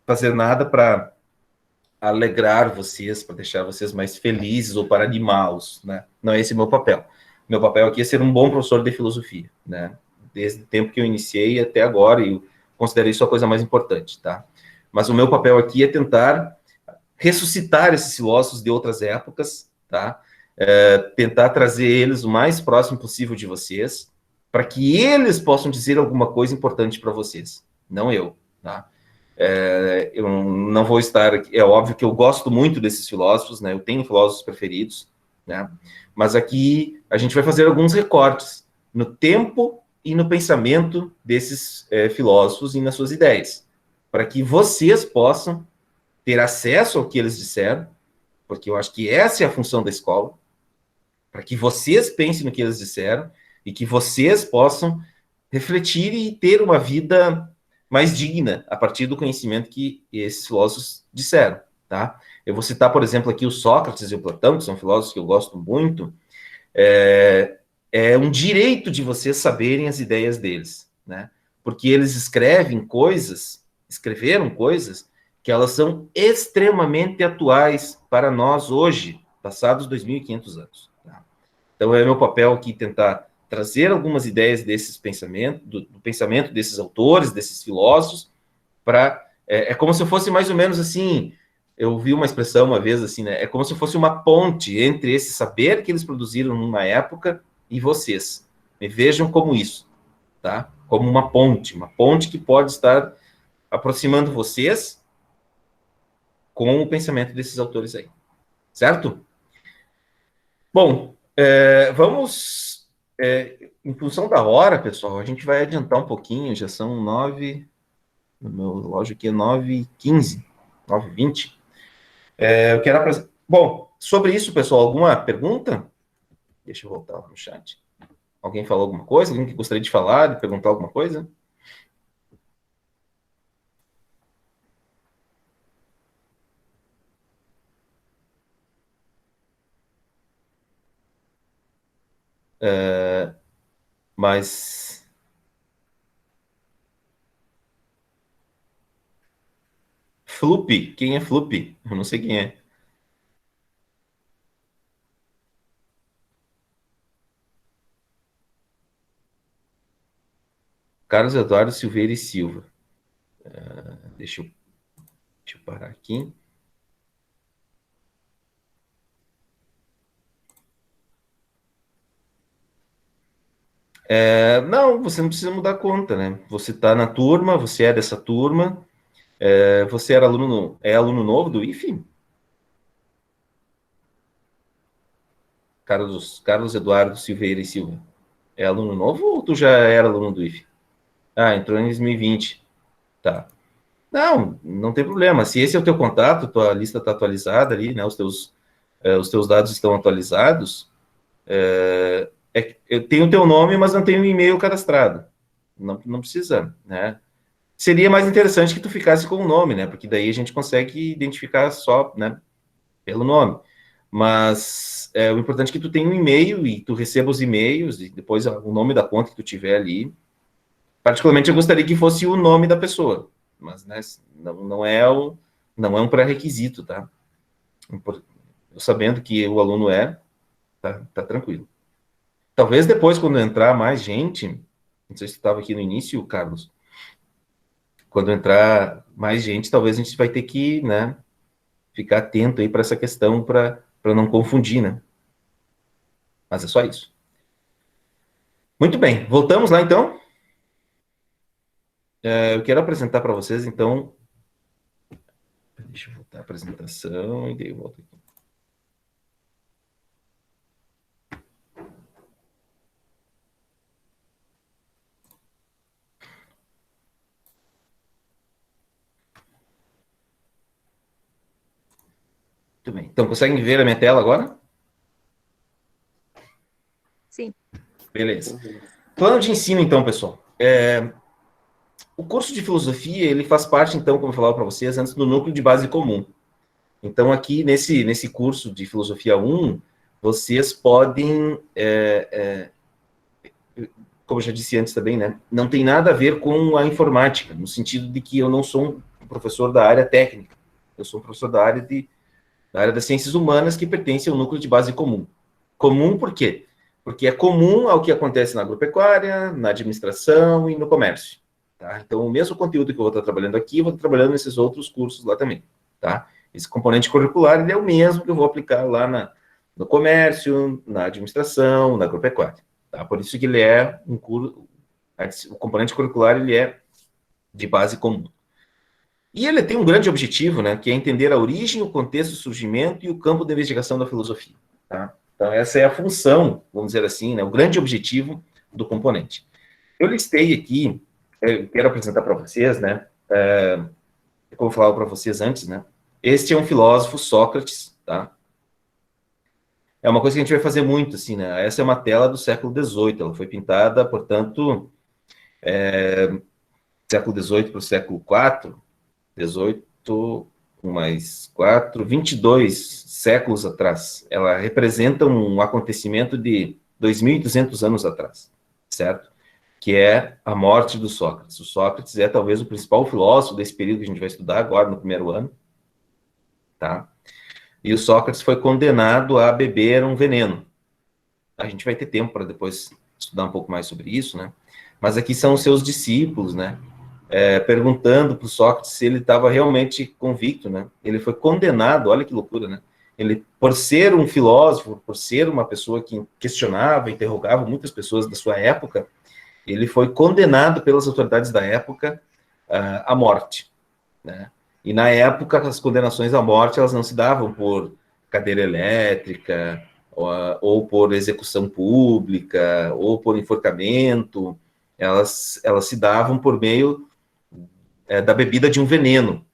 Speaker 1: fazer nada para alegrar vocês, para deixar vocês mais felizes ou para animá-los, né? Não é esse o meu papel. Meu papel aqui é ser um bom professor de filosofia, né? Desde o tempo que eu iniciei até agora, e eu considero isso a coisa mais importante, tá? Mas o meu papel aqui é tentar ressuscitar esses filósofos de outras épocas, tá? Tentar trazer eles o mais próximo possível de vocês, para que eles possam dizer alguma coisa importante para vocês, não eu, tá? Eu não vou estar aqui, é óbvio que eu gosto muito desses filósofos, né? Eu tenho filósofos preferidos, né? Mas aqui a gente vai fazer alguns recortes no tempo e no pensamento desses filósofos e nas suas ideias, para que vocês possam ter acesso ao que eles disseram, porque eu acho que essa é a função da escola, para que vocês pensem no que eles disseram e que vocês possam refletir e ter uma vida mais digna a partir do conhecimento que esses filósofos disseram, tá? Eu vou citar, por exemplo, aqui o Sócrates e o Platão, que são filósofos que eu gosto muito. É um direito de vocês saberem as ideias deles, né? Porque eles escreveram coisas que elas são extremamente atuais para nós hoje, passados 2.500 anos. Tá? Então, é meu papel aqui tentar trazer algumas ideias desses pensamentos, do pensamento desses autores, desses filósofos, para... É como se fosse mais ou menos assim, eu ouvi uma expressão uma vez assim, né? É como se fosse uma ponte entre esse saber que eles produziram numa época e vocês. Me vejam como isso, tá? Como uma ponte que pode estar aproximando vocês com o pensamento desses autores aí, certo? Bom, vamos... em função da hora, pessoal, a gente vai adiantar um pouquinho, já são 9... No meu relógio aqui é 9h15, 9h20. Eu quero apresentar... Bom, sobre isso, pessoal, alguma pergunta? Deixa eu voltar lá no chat. Alguém falou alguma coisa? Alguém que gostaria de falar, de perguntar alguma coisa? Mas... Flup, quem é Flup? Eu não sei quem é. Carlos Eduardo Silveira e Silva. Deixa eu parar aqui. Não, você não precisa mudar a conta, né? Você está na turma, você é dessa turma, você era aluno novo do IFE? Carlos Eduardo Silveira e Silva. É aluno novo ou tu já era aluno do IFE? Ah, entrou em 2020. Tá. Não, não tem problema. Se esse é o teu contato, tua lista está atualizada ali, né? Os teus dados estão atualizados. Eu tenho o teu nome, mas não tenho o e-mail cadastrado. Não precisa, né? Seria mais interessante que tu ficasse com o nome, né? Porque daí a gente consegue identificar só, né? Pelo nome. Mas o importante é que tu tenha um e-mail e tu receba os e-mails e depois o nome da conta que tu tiver ali. Particularmente, eu gostaria que fosse o nome da pessoa, mas né, não é um pré-requisito, tá? Eu sabendo que o aluno tá tranquilo. Talvez depois, quando entrar mais gente, não sei se tu estava aqui no início, Carlos, quando entrar mais gente, talvez a gente vai ter que, né, ficar atento aí para essa questão, para não confundir, né? Mas é só isso. Muito bem, voltamos lá então. Eu quero apresentar para vocês, então. Deixa eu voltar a apresentação e daí eu volto aqui. Muito bem. Então, conseguem ver a minha tela agora?
Speaker 2: Sim.
Speaker 1: Beleza. Plano de ensino, então, pessoal. O curso de filosofia, ele faz parte, então, como eu falava para vocês, antes do núcleo de base comum. Então, aqui, nesse curso de filosofia 1, vocês podem, como eu já disse antes também, né, não tem nada a ver com a informática, no sentido de que eu não sou um professor da área técnica. Eu sou um professor da área das ciências humanas que pertence ao núcleo de base comum. Comum por quê? Porque é comum ao que acontece na agropecuária, na administração e no comércio. Tá? Então, o mesmo conteúdo que eu vou estar trabalhando aqui, eu vou estar trabalhando nesses outros cursos lá também. Tá? Esse componente curricular ele é o mesmo que eu vou aplicar lá no comércio, na administração, na agropecuária. Tá? Por isso que ele é o componente curricular ele é de base comum. E ele tem um grande objetivo, né, que é entender a origem, o contexto, o surgimento e o campo de investigação da filosofia. Tá? Então, essa é a função, vamos dizer assim, né, o grande objetivo do componente. Eu listei aqui, eu quero apresentar para vocês, né, como eu falava para vocês antes, né, este é um filósofo, Sócrates, tá? É uma coisa que a gente vai fazer muito, assim, né, essa é uma tela do século XVIII, ela foi pintada, portanto, século XVIII para o século IV, 18 mais 4, 22 séculos atrás. Ela representa um acontecimento de 2.200 anos atrás, certo? Que é a morte do Sócrates. O Sócrates é talvez o principal filósofo desse período que a gente vai estudar agora no primeiro ano, tá? E o Sócrates foi condenado a beber um veneno. A gente vai ter tempo para depois estudar um pouco mais sobre isso, né? Mas aqui são os seus discípulos, né? Perguntando para o Sócrates se ele estava realmente convicto, né? Ele foi condenado, olha que loucura, né? Ele, por ser um filósofo, por ser uma pessoa que questionava, interrogava muitas pessoas da sua época, ele foi condenado pelas autoridades da época à morte, né? E na época, as condenações à morte, elas não se davam por cadeira elétrica, ou por execução pública, ou por enforcamento, elas se davam por meio da bebida de um veneno.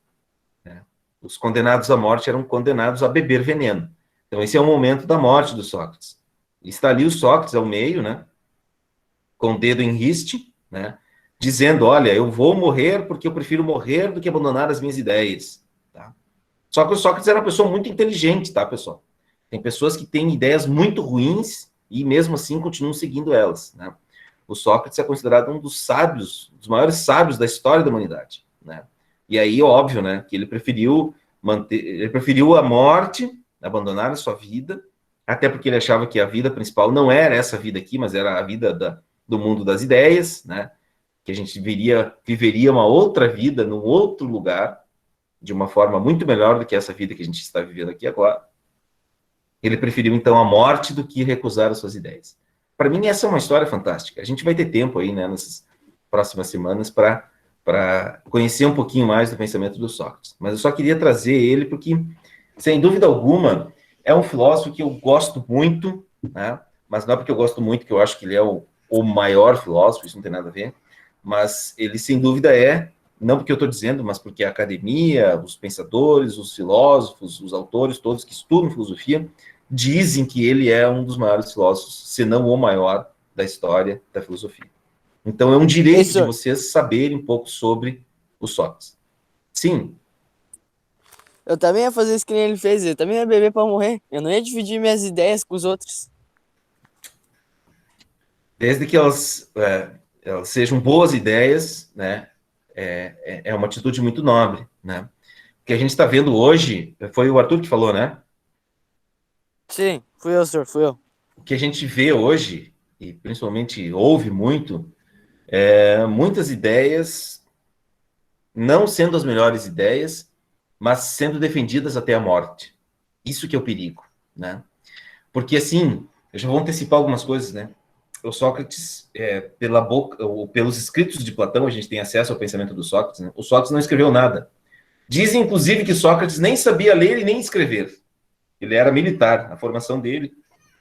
Speaker 1: Né? Os condenados à morte eram condenados a beber veneno. Então, esse é o momento da morte do Sócrates. Está ali o Sócrates ao meio, né? Com o dedo em riste, né? Dizendo, olha, eu vou morrer porque eu prefiro morrer do que abandonar as minhas ideias. Tá? Só que o Sócrates era uma pessoa muito inteligente, tá, pessoal? Tem pessoas que têm ideias muito ruins e mesmo assim continuam seguindo elas, né? O Sócrates é considerado um dos sábios, dos maiores sábios da história da humanidade, né? E aí, óbvio, né, que ele preferiu a morte, abandonar a sua vida, até porque ele achava que a vida principal não era essa vida aqui, mas era a vida do mundo das ideias, né? Que a gente viveria uma outra vida num outro lugar, de uma forma muito melhor do que essa vida que a gente está vivendo aqui agora. Ele preferiu, então, a morte do que recusar as suas ideias. para mim, essa é uma história fantástica. A gente vai ter tempo aí, né, nessas próximas semanas para conhecer um pouquinho mais do pensamento do Sócrates. Mas eu só queria trazer ele porque, sem dúvida alguma, é um filósofo que eu gosto muito, né? Mas não é porque eu gosto muito que eu acho que ele é o maior filósofo, isso não tem nada a ver, mas ele, sem dúvida, não porque eu estou dizendo, mas porque a academia, os pensadores, os filósofos, os autores, todos que estudam filosofia, dizem que ele é um dos maiores filósofos, se não o maior da história da filosofia. Então, é um direito de vocês saberem um pouco sobre o Sócrates. Sim.
Speaker 3: Eu também ia fazer isso que nem ele fez, eu também ia beber pra morrer. Eu não ia dividir minhas ideias com os outros.
Speaker 1: Desde que elas sejam boas ideias, né, é uma atitude muito nobre, né? O que a gente está vendo hoje, foi o Arthur que falou, né?
Speaker 3: Sim, fui eu, senhor, fui eu.
Speaker 1: O que a gente vê hoje, e principalmente ouve muito, muitas ideias não sendo as melhores ideias, mas sendo defendidas até a morte. Isso que é o perigo, né? Porque, assim, eu já vou antecipar algumas coisas, né? O Sócrates, pela boca, ou pelos escritos de Platão, a gente tem acesso ao pensamento do Sócrates, né? O Sócrates não escreveu nada. Dizem, inclusive, que Sócrates nem sabia ler e nem escrever. Ele era militar. A formação dele,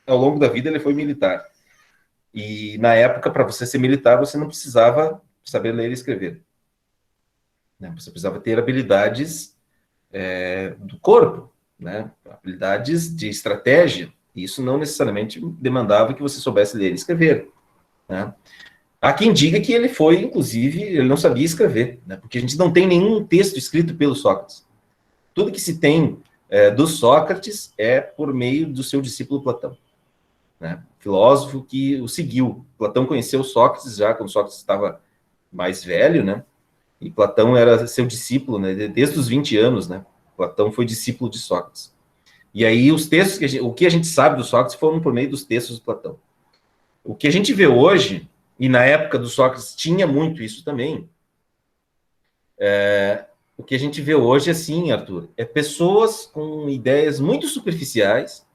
Speaker 1: ao longo da vida, ele foi militar. E, na época, para você ser militar, você não precisava saber ler e escrever, né? Você precisava ter habilidades do corpo, né? Habilidades de estratégia. Isso não necessariamente demandava que você soubesse ler e escrever, né? Há quem diga que ele foi, inclusive, ele não sabia escrever, né? Porque a gente não tem nenhum texto escrito pelo Sócrates. Tudo que se tem do Sócrates é por meio do seu discípulo Platão, né? Filósofo que o seguiu. Platão conheceu Sócrates já quando Sócrates estava mais velho, né? E Platão era seu discípulo, né? Desde os 20 anos, né? Platão foi discípulo de Sócrates. E aí os textos, o que a gente sabe do Sócrates foram por meio dos textos de Platão. O que a gente vê hoje, e na época do Sócrates tinha muito isso também, o que a gente vê hoje, assim, Arthur, é pessoas com ideias muito superficiais,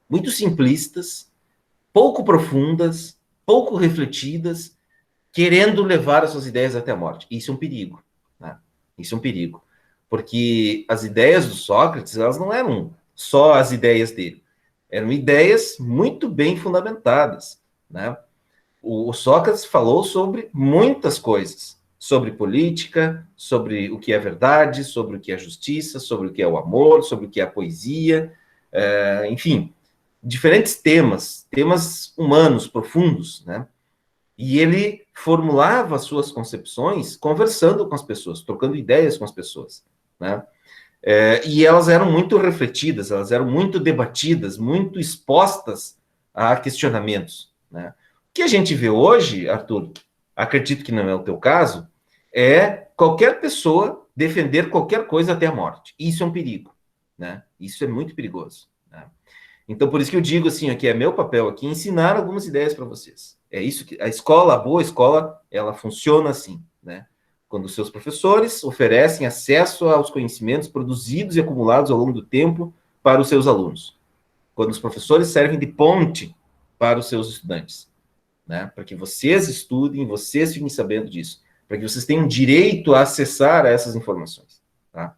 Speaker 1: muito simplistas, pouco profundas, pouco refletidas, querendo levar as suas ideias até a morte. Isso é um perigo, né? Isso é um perigo. Porque as ideias do Sócrates, elas não eram só as ideias dele. Eram ideias muito bem fundamentadas, né? O Sócrates falou sobre muitas coisas. Sobre política, sobre o que é verdade, sobre o que é justiça, sobre o que é o amor, sobre o que é a poesia, enfim, diferentes temas humanos profundos, né? E ele formulava as suas concepções conversando com as pessoas, trocando ideias com as pessoas, né? E elas eram muito refletidas, elas eram muito debatidas, muito expostas a questionamentos, né? O que a gente vê hoje, Arthur, acredito que não é o teu caso, é qualquer pessoa defender qualquer coisa até a morte. Isso é um perigo, né? Isso é muito perigoso, né? Então, por isso que eu digo assim, aqui é meu papel aqui, ensinar algumas ideias para vocês. É isso que a escola, a boa escola, ela funciona assim, né? Quando os seus professores oferecem acesso aos conhecimentos produzidos e acumulados ao longo do tempo para os seus alunos. Quando os professores servem de ponte para os seus estudantes, né? Para que vocês estudem, vocês fiquem sabendo disso, para que vocês tenham direito a acessar essas informações, tá?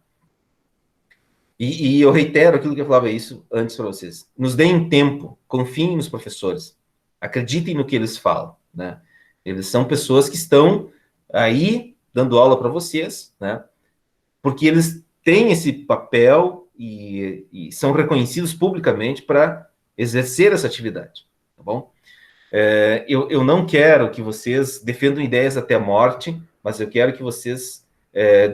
Speaker 1: E eu reitero aquilo que eu falava isso antes para vocês. Nos deem tempo, confiem nos professores, acreditem no que eles falam, né? Eles são pessoas que estão aí dando aula para vocês, né? Porque eles têm esse papel e são reconhecidos publicamente para exercer essa atividade, tá bom? Eu não quero que vocês defendam ideias até a morte, mas eu quero que vocês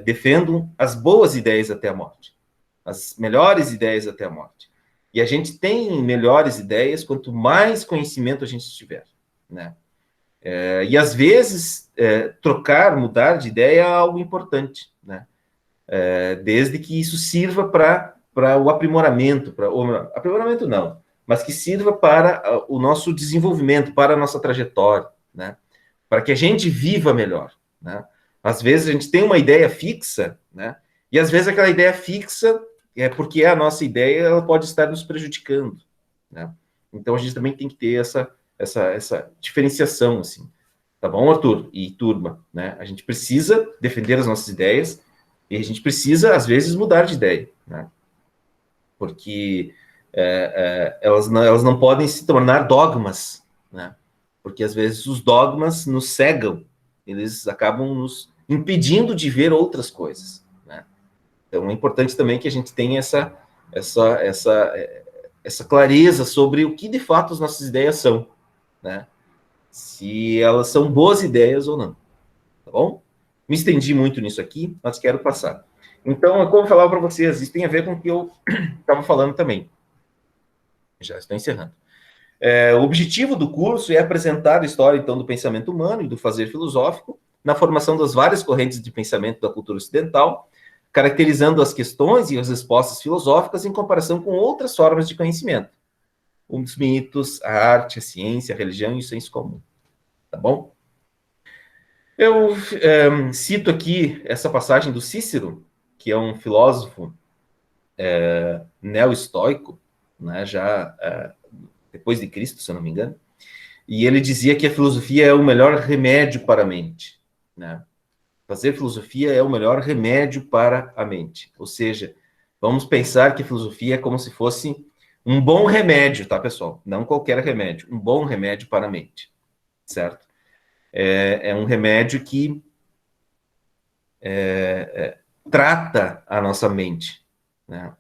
Speaker 1: defendam as boas ideias até a morte, as melhores ideias até a morte. E a gente tem melhores ideias quanto mais conhecimento a gente tiver, né? E às vezes trocar, mudar de ideia é algo importante, né? Desde que isso sirva para o aprimoramento, aprimoramento não, mas que sirva para o nosso desenvolvimento, para a nossa trajetória, né? Para que a gente viva melhor, né? Às vezes a gente tem uma ideia fixa, né? E às vezes aquela ideia fixa porque a nossa ideia ela pode estar nos prejudicando, né? Então a gente também tem que ter essa diferenciação, assim. Tá bom, Arthur e turma, né? A gente precisa defender as nossas ideias e a gente precisa, às vezes, mudar de ideia, né? Porque elas não podem se tornar dogmas, né? Porque, às vezes, os dogmas nos cegam, eles acabam nos impedindo de ver outras coisas, né? Então, é importante também que a gente tenha essa clareza sobre o que, de fato, as nossas ideias são, né? Se elas são boas ideias ou não, tá bom? Me estendi muito nisso aqui, mas quero passar. Então, como eu falava para vocês, isso tem a ver com o que eu estava falando também. Já estou encerrando. O objetivo do curso é apresentar a história, então, do pensamento humano e do fazer filosófico na formação das várias correntes de pensamento da cultura ocidental, caracterizando as questões e as respostas filosóficas em comparação com outras formas de conhecimento. Os mitos, a arte, a ciência, a religião e o senso comum. Tá bom? Eu cito aqui essa passagem do Cícero, que é um filósofo neo-estoico, né, já depois de Cristo, se eu não me engano, e ele dizia que a filosofia é o melhor remédio para a mente, né? Fazer filosofia é o melhor remédio para a mente. Ou seja, vamos pensar que a filosofia é como se fosse um bom remédio, tá, pessoal? Não qualquer remédio, um bom remédio para a mente, certo? É um remédio que trata a nossa mente, né?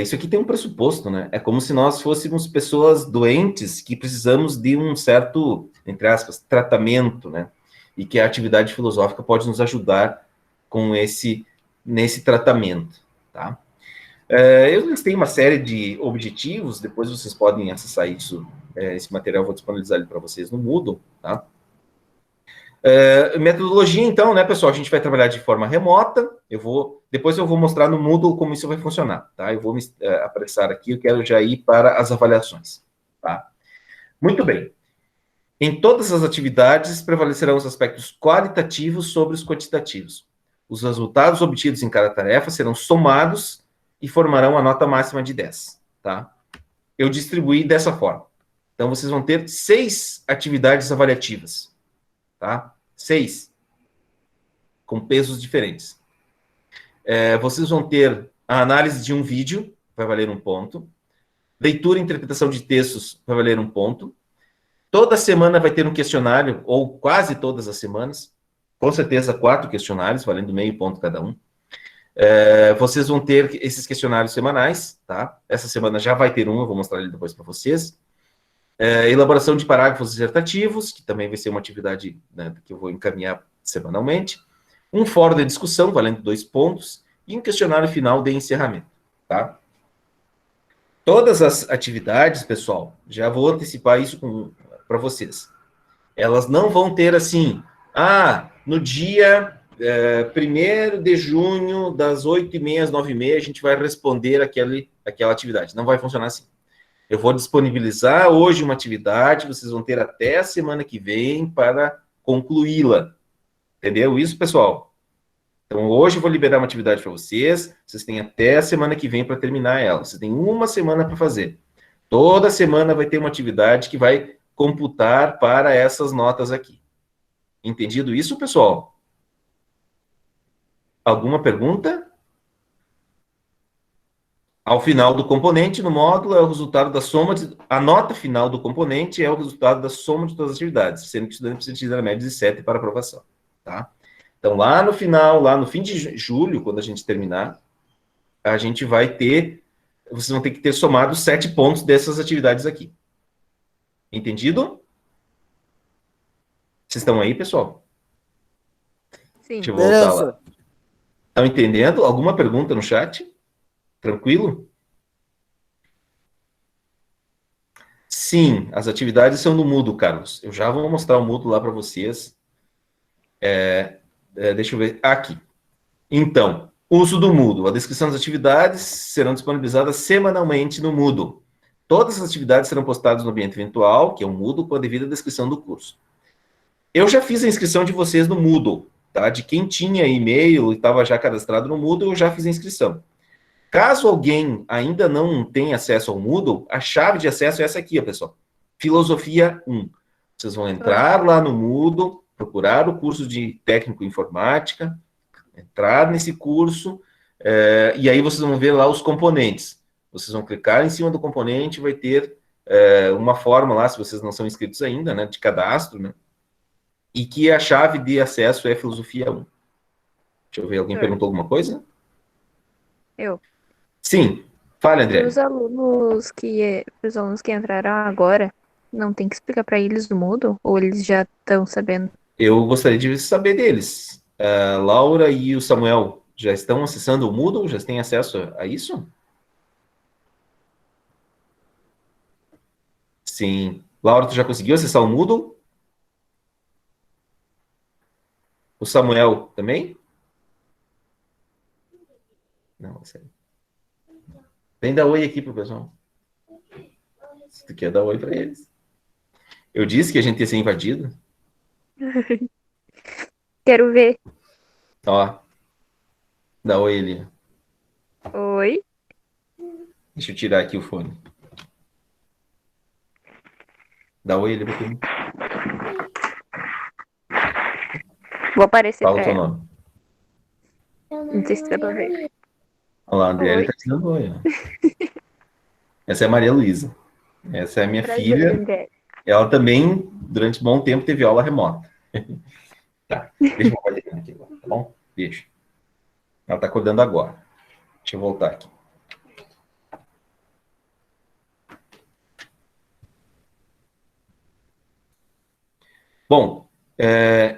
Speaker 1: Isso aqui tem um pressuposto, né? É como se nós fôssemos pessoas doentes que precisamos de um certo, entre aspas, tratamento, né? E que a atividade filosófica pode nos ajudar com nesse tratamento, tá? Eu listei uma série de objetivos, depois vocês podem acessar isso, esse material eu vou disponibilizar ele para vocês no Moodle, tá? Metodologia, então, né, pessoal, a gente vai trabalhar de forma remota, depois eu vou mostrar no Moodle como isso vai funcionar, tá? Eu vou me apressar aqui, eu quero já ir para as avaliações, tá? Muito bem. Em todas as atividades, prevalecerão os aspectos qualitativos sobre os quantitativos. Os resultados obtidos em cada tarefa serão somados e formarão a nota máxima de 10, tá? Eu distribuí dessa forma. Então, vocês vão ter 6 atividades avaliativas, tá? 6, com pesos diferentes. Vocês vão ter a análise de um vídeo, vai valer 1 ponto. Leitura e interpretação de textos, vai valer 1 ponto. Toda semana vai ter um questionário, ou quase todas as semanas, com certeza 4 questionários, valendo meio ponto cada um. Vocês vão ter esses questionários semanais, tá? Essa semana já vai ter um, eu vou mostrar ele depois para vocês. Elaboração de parágrafos dissertativos, que também vai ser uma atividade, né, que eu vou encaminhar semanalmente. Um fórum de discussão, valendo 2 pontos. E um questionário final de encerramento, tá? Todas as atividades, pessoal, já vou antecipar isso para vocês. Elas não vão ter assim, no dia 1º de junho, das 8h30 às 9h30, a gente vai responder aquela atividade. Não vai funcionar assim. Eu vou disponibilizar hoje uma atividade, vocês vão ter até a semana que vem para concluí-la. Entendeu isso, pessoal? Então, hoje eu vou liberar uma atividade para vocês têm até a semana que vem para terminar ela. Vocês têm 1 semana para fazer. Toda semana vai ter uma atividade que vai computar para essas notas aqui. Entendido isso, pessoal? Alguma pergunta? Ao final do componente, no módulo, é o resultado da soma a nota final do componente é o resultado da soma de todas as atividades, sendo que o estudante precisa tirar a média de 7 para aprovação, tá? Então, lá no final, lá no fim de julho, quando a gente terminar, a gente vai ter, vocês vão ter que ter somado 7 pontos dessas atividades aqui. Entendido? Vocês estão aí, pessoal?
Speaker 2: Sim.
Speaker 1: Deixa eu voltar lá. Estão entendendo? Alguma pergunta no chat? Tranquilo? Sim, as atividades são no Moodle, Carlos. Eu já vou mostrar o Moodle lá para vocês. Deixa eu ver. Aqui. Então, uso do Moodle. A descrição das atividades serão disponibilizadas semanalmente no Moodle. Todas as atividades serão postadas no ambiente virtual, que é o Moodle, com a devida descrição do curso. Eu já fiz a inscrição de vocês no Moodle, tá? De quem tinha e-mail e estava já cadastrado no Moodle, eu já fiz a inscrição. Caso alguém ainda não tenha acesso ao Moodle, a chave de acesso é essa aqui, ó, pessoal. Filosofia 1. Vocês vão entrar lá no Moodle, procurar o curso de técnico em informática, entrar nesse curso, e aí vocês vão ver lá os componentes. Vocês vão clicar em cima do componente, vai ter uma forma lá, se vocês não são inscritos ainda, né, de cadastro, né, e que a chave de acesso é Filosofia 1. Deixa eu ver, alguém perguntou alguma coisa?
Speaker 2: Eu.
Speaker 1: Sim, fale, André.
Speaker 2: Os alunos que entraram agora, não tem que explicar para eles do Moodle? Ou eles já estão sabendo?
Speaker 1: Eu gostaria de saber deles. A Laura e o Samuel já estão acessando o Moodle? Já têm acesso a isso? Sim. Laura, tu já conseguiu acessar o Moodle? O Samuel também? Não, sério. Vem dar oi aqui pro pessoal. Se tu quer dar oi para eles. Eu disse que a gente ia ser invadido.
Speaker 2: Quero ver.
Speaker 1: Ó. Dá oi ali.
Speaker 2: Oi.
Speaker 1: Deixa eu tirar aqui o fone. Dá oi ali pra tu.
Speaker 2: Vou aparecer
Speaker 1: Fala o
Speaker 2: pra
Speaker 1: teu
Speaker 2: ela.
Speaker 1: nome.
Speaker 2: Não sei se dá pra ver.
Speaker 1: Olha lá, a André
Speaker 2: Oi.
Speaker 1: tá dizendo oi. Ó. Essa é a Maria Luísa. Essa é a minha
Speaker 2: Prazer,
Speaker 1: filha.
Speaker 2: André.
Speaker 1: Ela também, durante um bom tempo, teve aula remota. Tá, deixa eu fazer aqui agora, tá bom? Deixa. Ela tá acordando agora. Deixa eu voltar aqui. Bom,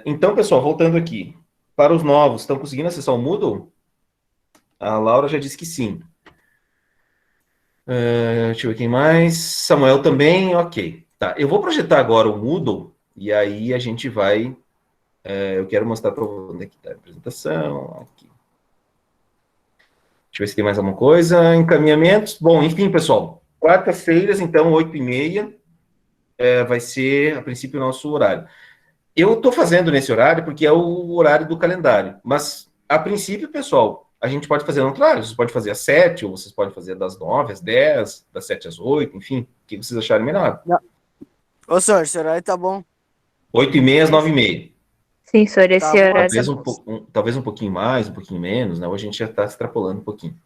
Speaker 1: então, pessoal, voltando aqui. Para os novos, estão conseguindo acessar o Moodle? A Laura já disse que sim. Deixa eu ver quem mais. Samuel também, ok. Tá, eu vou projetar agora o Moodle e aí a gente vai... eu quero mostrar para vocês onde é que está a apresentação. Aqui. Deixa eu ver se tem mais alguma coisa. Encaminhamentos. Bom, enfim, pessoal. Quarta-feiras, então, 8h30, vai ser, a princípio, o nosso horário. Eu estou fazendo nesse horário porque é o horário do calendário. Mas, a princípio, pessoal, a gente pode fazer no outro horário. Vocês podem fazer às 7, ou vocês podem fazer das 9 às 10, das 7 às 8, enfim. O que vocês acharem melhor?
Speaker 3: Ô, senhor, esse horário tá bom.
Speaker 1: 8h30 às 9h30.
Speaker 2: Sim, senhor, esse
Speaker 3: Tá bom.
Speaker 2: horário.
Speaker 1: Talvez um pouquinho mais, um pouquinho menos, né? Hoje a gente já está extrapolando um pouquinho.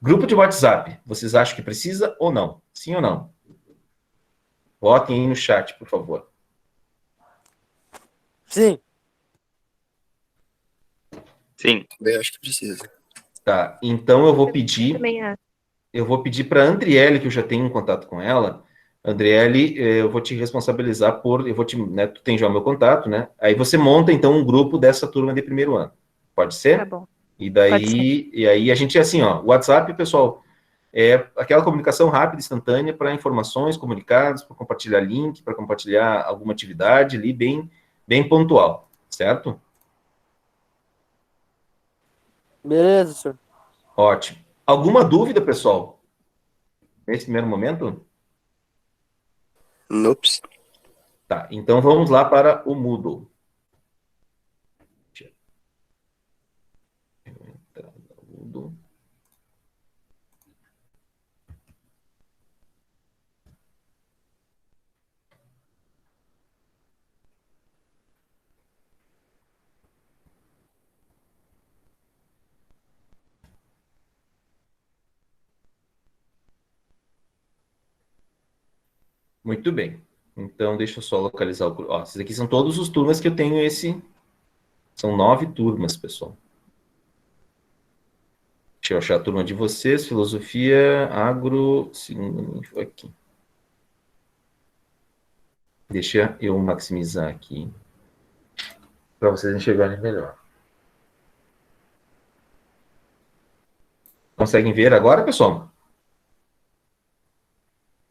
Speaker 1: Grupo de WhatsApp, vocês acham que precisa ou não? Sim ou não? Votem aí no chat, por favor.
Speaker 3: Sim.
Speaker 4: Sim.
Speaker 5: Eu acho que precisa.
Speaker 1: Tá, então eu vou pedir
Speaker 2: Também acho.
Speaker 1: para a Andriele, que eu já tenho um contato com ela. Andriele, eu vou te responsabilizar né, tu tem já o meu contato, né? Aí você monta, então, um grupo dessa turma de primeiro ano. Pode ser?
Speaker 2: Tá bom.
Speaker 1: E
Speaker 2: Pode ser.
Speaker 1: daí, e aí a gente é assim, ó, o WhatsApp, pessoal, é aquela comunicação rápida, instantânea para informações, comunicados, para compartilhar link, para compartilhar alguma atividade ali, bem pontual, certo?
Speaker 3: Beleza, senhor.
Speaker 1: Ótimo. Alguma dúvida, pessoal? Nesse primeiro momento?
Speaker 5: Nope.
Speaker 1: Tá, então vamos lá para o Moodle. Deixa eu entrar no Moodle. Muito bem. Então, deixa eu só localizar o... Ó, esses aqui são todos os turmas que eu tenho esse... São 9 turmas, pessoal. Deixa eu achar a turma de vocês. Filosofia, agro... Aqui. Deixa eu maximizar aqui. Para vocês enxergarem melhor. Conseguem ver agora, pessoal?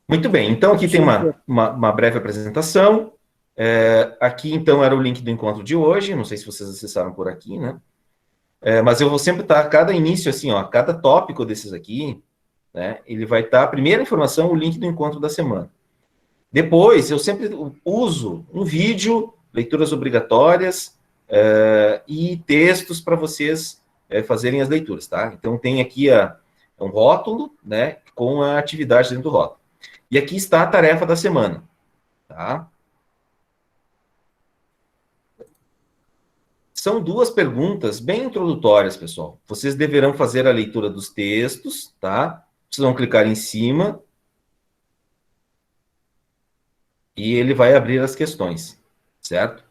Speaker 1: Muito bem, então aqui tem uma breve apresentação. Aqui, então, era o link do encontro de hoje. Não sei se vocês acessaram por aqui, né? Mas eu vou sempre estar, cada início, assim, ó, cada tópico desses aqui, né? Ele vai estar, a primeira informação, o link do encontro da semana. Depois, eu sempre uso um vídeo, leituras obrigatórias e textos para vocês fazerem as leituras, tá? Então, tem aqui um rótulo, né? Com a atividade dentro do rótulo. E aqui está a tarefa da semana. tá? São duas perguntas bem introdutórias, pessoal. Vocês deverão fazer a leitura dos textos, tá? Vocês vão clicar em cima e ele vai abrir as questões, certo?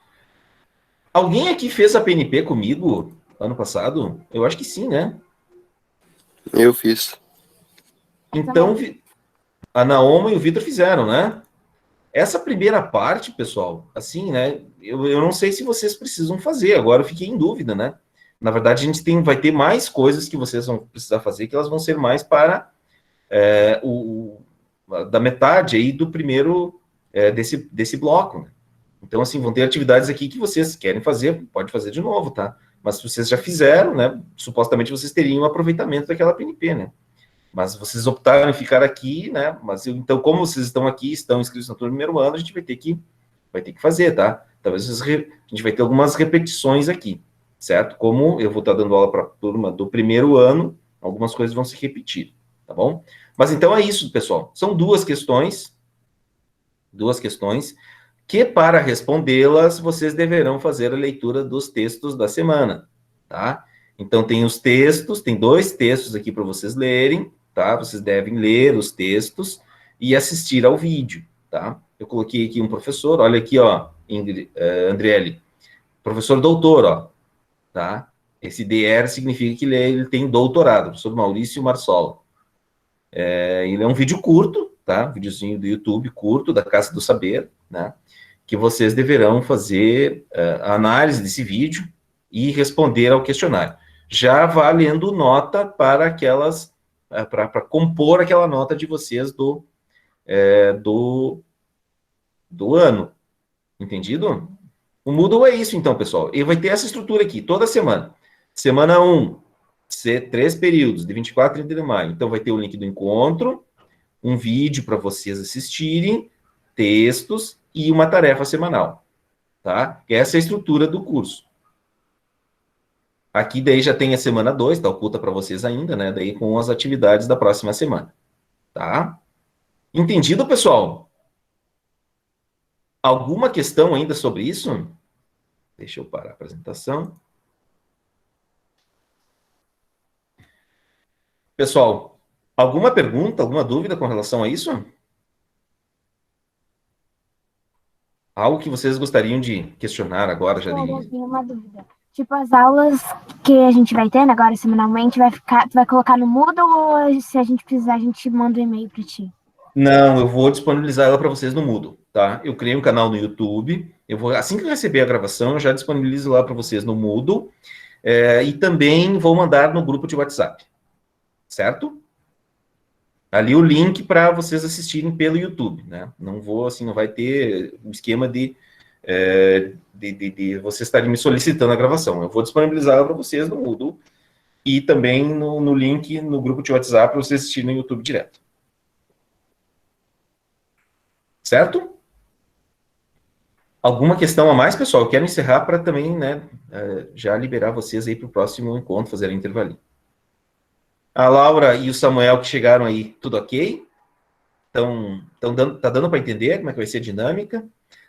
Speaker 1: Alguém aqui fez a PNP comigo ano passado? Eu acho que sim, né?
Speaker 5: Eu fiz.
Speaker 1: Então, a Naoma e o Vitor fizeram, né? Essa primeira parte, pessoal, assim, né? Eu não sei se vocês precisam fazer, agora eu fiquei em dúvida, né? Na verdade, a gente vai ter mais coisas que vocês vão precisar fazer, que elas vão ser mais para da metade aí do primeiro desse bloco, né? Então, assim, vão ter atividades aqui que vocês querem fazer, pode fazer de novo, tá? Mas se vocês já fizeram, né? Supostamente vocês teriam um aproveitamento daquela PNP, né? Mas vocês optaram em ficar aqui, né? Mas então, como vocês estão aqui, estão inscritos no primeiro ano, a gente vai ter que fazer, tá? Talvez a gente vai ter algumas repetições aqui, certo? Como eu vou estar dando aula para a turma do primeiro ano, algumas coisas vão se repetir, tá bom? Mas então é isso, pessoal. São duas questões que para respondê-las, vocês deverão fazer a leitura dos textos da semana, tá? Então, tem os textos, tem 2 textos aqui para vocês lerem, tá? Vocês devem ler os textos e assistir ao vídeo, tá? Eu coloquei aqui um professor, olha aqui, ó, Andriele, professor doutor, ó, tá? Esse DR significa que ele tem doutorado, professor Maurício Marsola. Ele é um vídeo curto, tá? Um videozinho do YouTube curto, da Casa do Saber, né? Que vocês deverão fazer a análise desse vídeo e responder ao questionário. Já valendo nota para aquelas, para compor aquela nota de vocês do ano. Entendido? O Moodle é isso, então, pessoal. E vai ter essa estrutura aqui, toda semana. Semana 1, 3 períodos, de 24 a 30 de maio. Então, vai ter o link do encontro, um vídeo para vocês assistirem, textos e uma tarefa semanal, tá? Essa é a estrutura do curso. Aqui daí já tem a semana 2, tá oculta para vocês ainda, né? Daí com as atividades da próxima semana, tá? Entendido, pessoal? Alguma questão ainda sobre isso? Deixa eu parar a apresentação. Pessoal, alguma pergunta, alguma dúvida com relação a isso? Algo que vocês gostariam de questionar agora, já
Speaker 6: Eu
Speaker 1: de...
Speaker 6: tenho uma dúvida. Tipo, as aulas que a gente vai tendo agora semanalmente, tu vai colocar no Moodle ou se a gente precisar, a gente manda um e-mail para ti?
Speaker 1: Não, eu vou disponibilizar ela para vocês no Moodle, tá? Eu criei um canal no YouTube, assim que eu receber a gravação, eu já disponibilizo lá para vocês no Moodle, e também vou mandar no grupo de WhatsApp, certo? Ali o link para vocês assistirem pelo YouTube, né? Não vou, assim, não vai ter um esquema de vocês estarem me solicitando a gravação. Eu vou disponibilizar ela para vocês no Moodle e também no link no grupo de WhatsApp para vocês assistirem no YouTube direto. Certo? Alguma questão a mais, pessoal? Eu quero encerrar para também, né, já liberar vocês aí para o próximo encontro, fazer a intervalinho. A Laura e o Samuel que chegaram aí, tudo ok? Tá dando para entender como é que vai ser a dinâmica?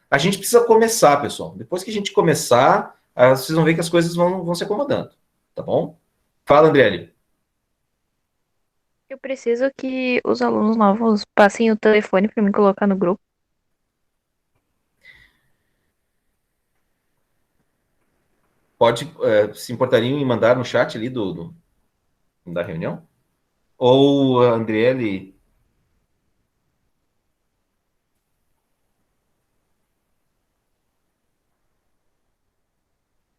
Speaker 1: A gente precisa começar, pessoal. Depois que a gente começar, vocês vão ver que as coisas vão se acomodando, tá bom? Fala, Andriele.
Speaker 2: Eu preciso que os alunos novos passem o telefone pra me colocar no grupo.
Speaker 1: Pode, se importariam em mandar no chat ali da reunião? Ou a Andriele...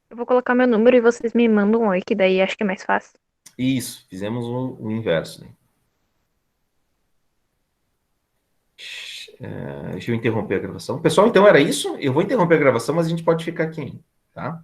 Speaker 2: Eu vou colocar meu número e vocês me mandam um oi, que daí acho que é mais fácil.
Speaker 1: Isso, fizemos o inverso, né? Deixa eu interromper a gravação. Pessoal, então era isso. Eu vou interromper a gravação, mas a gente pode ficar aqui ainda, tá?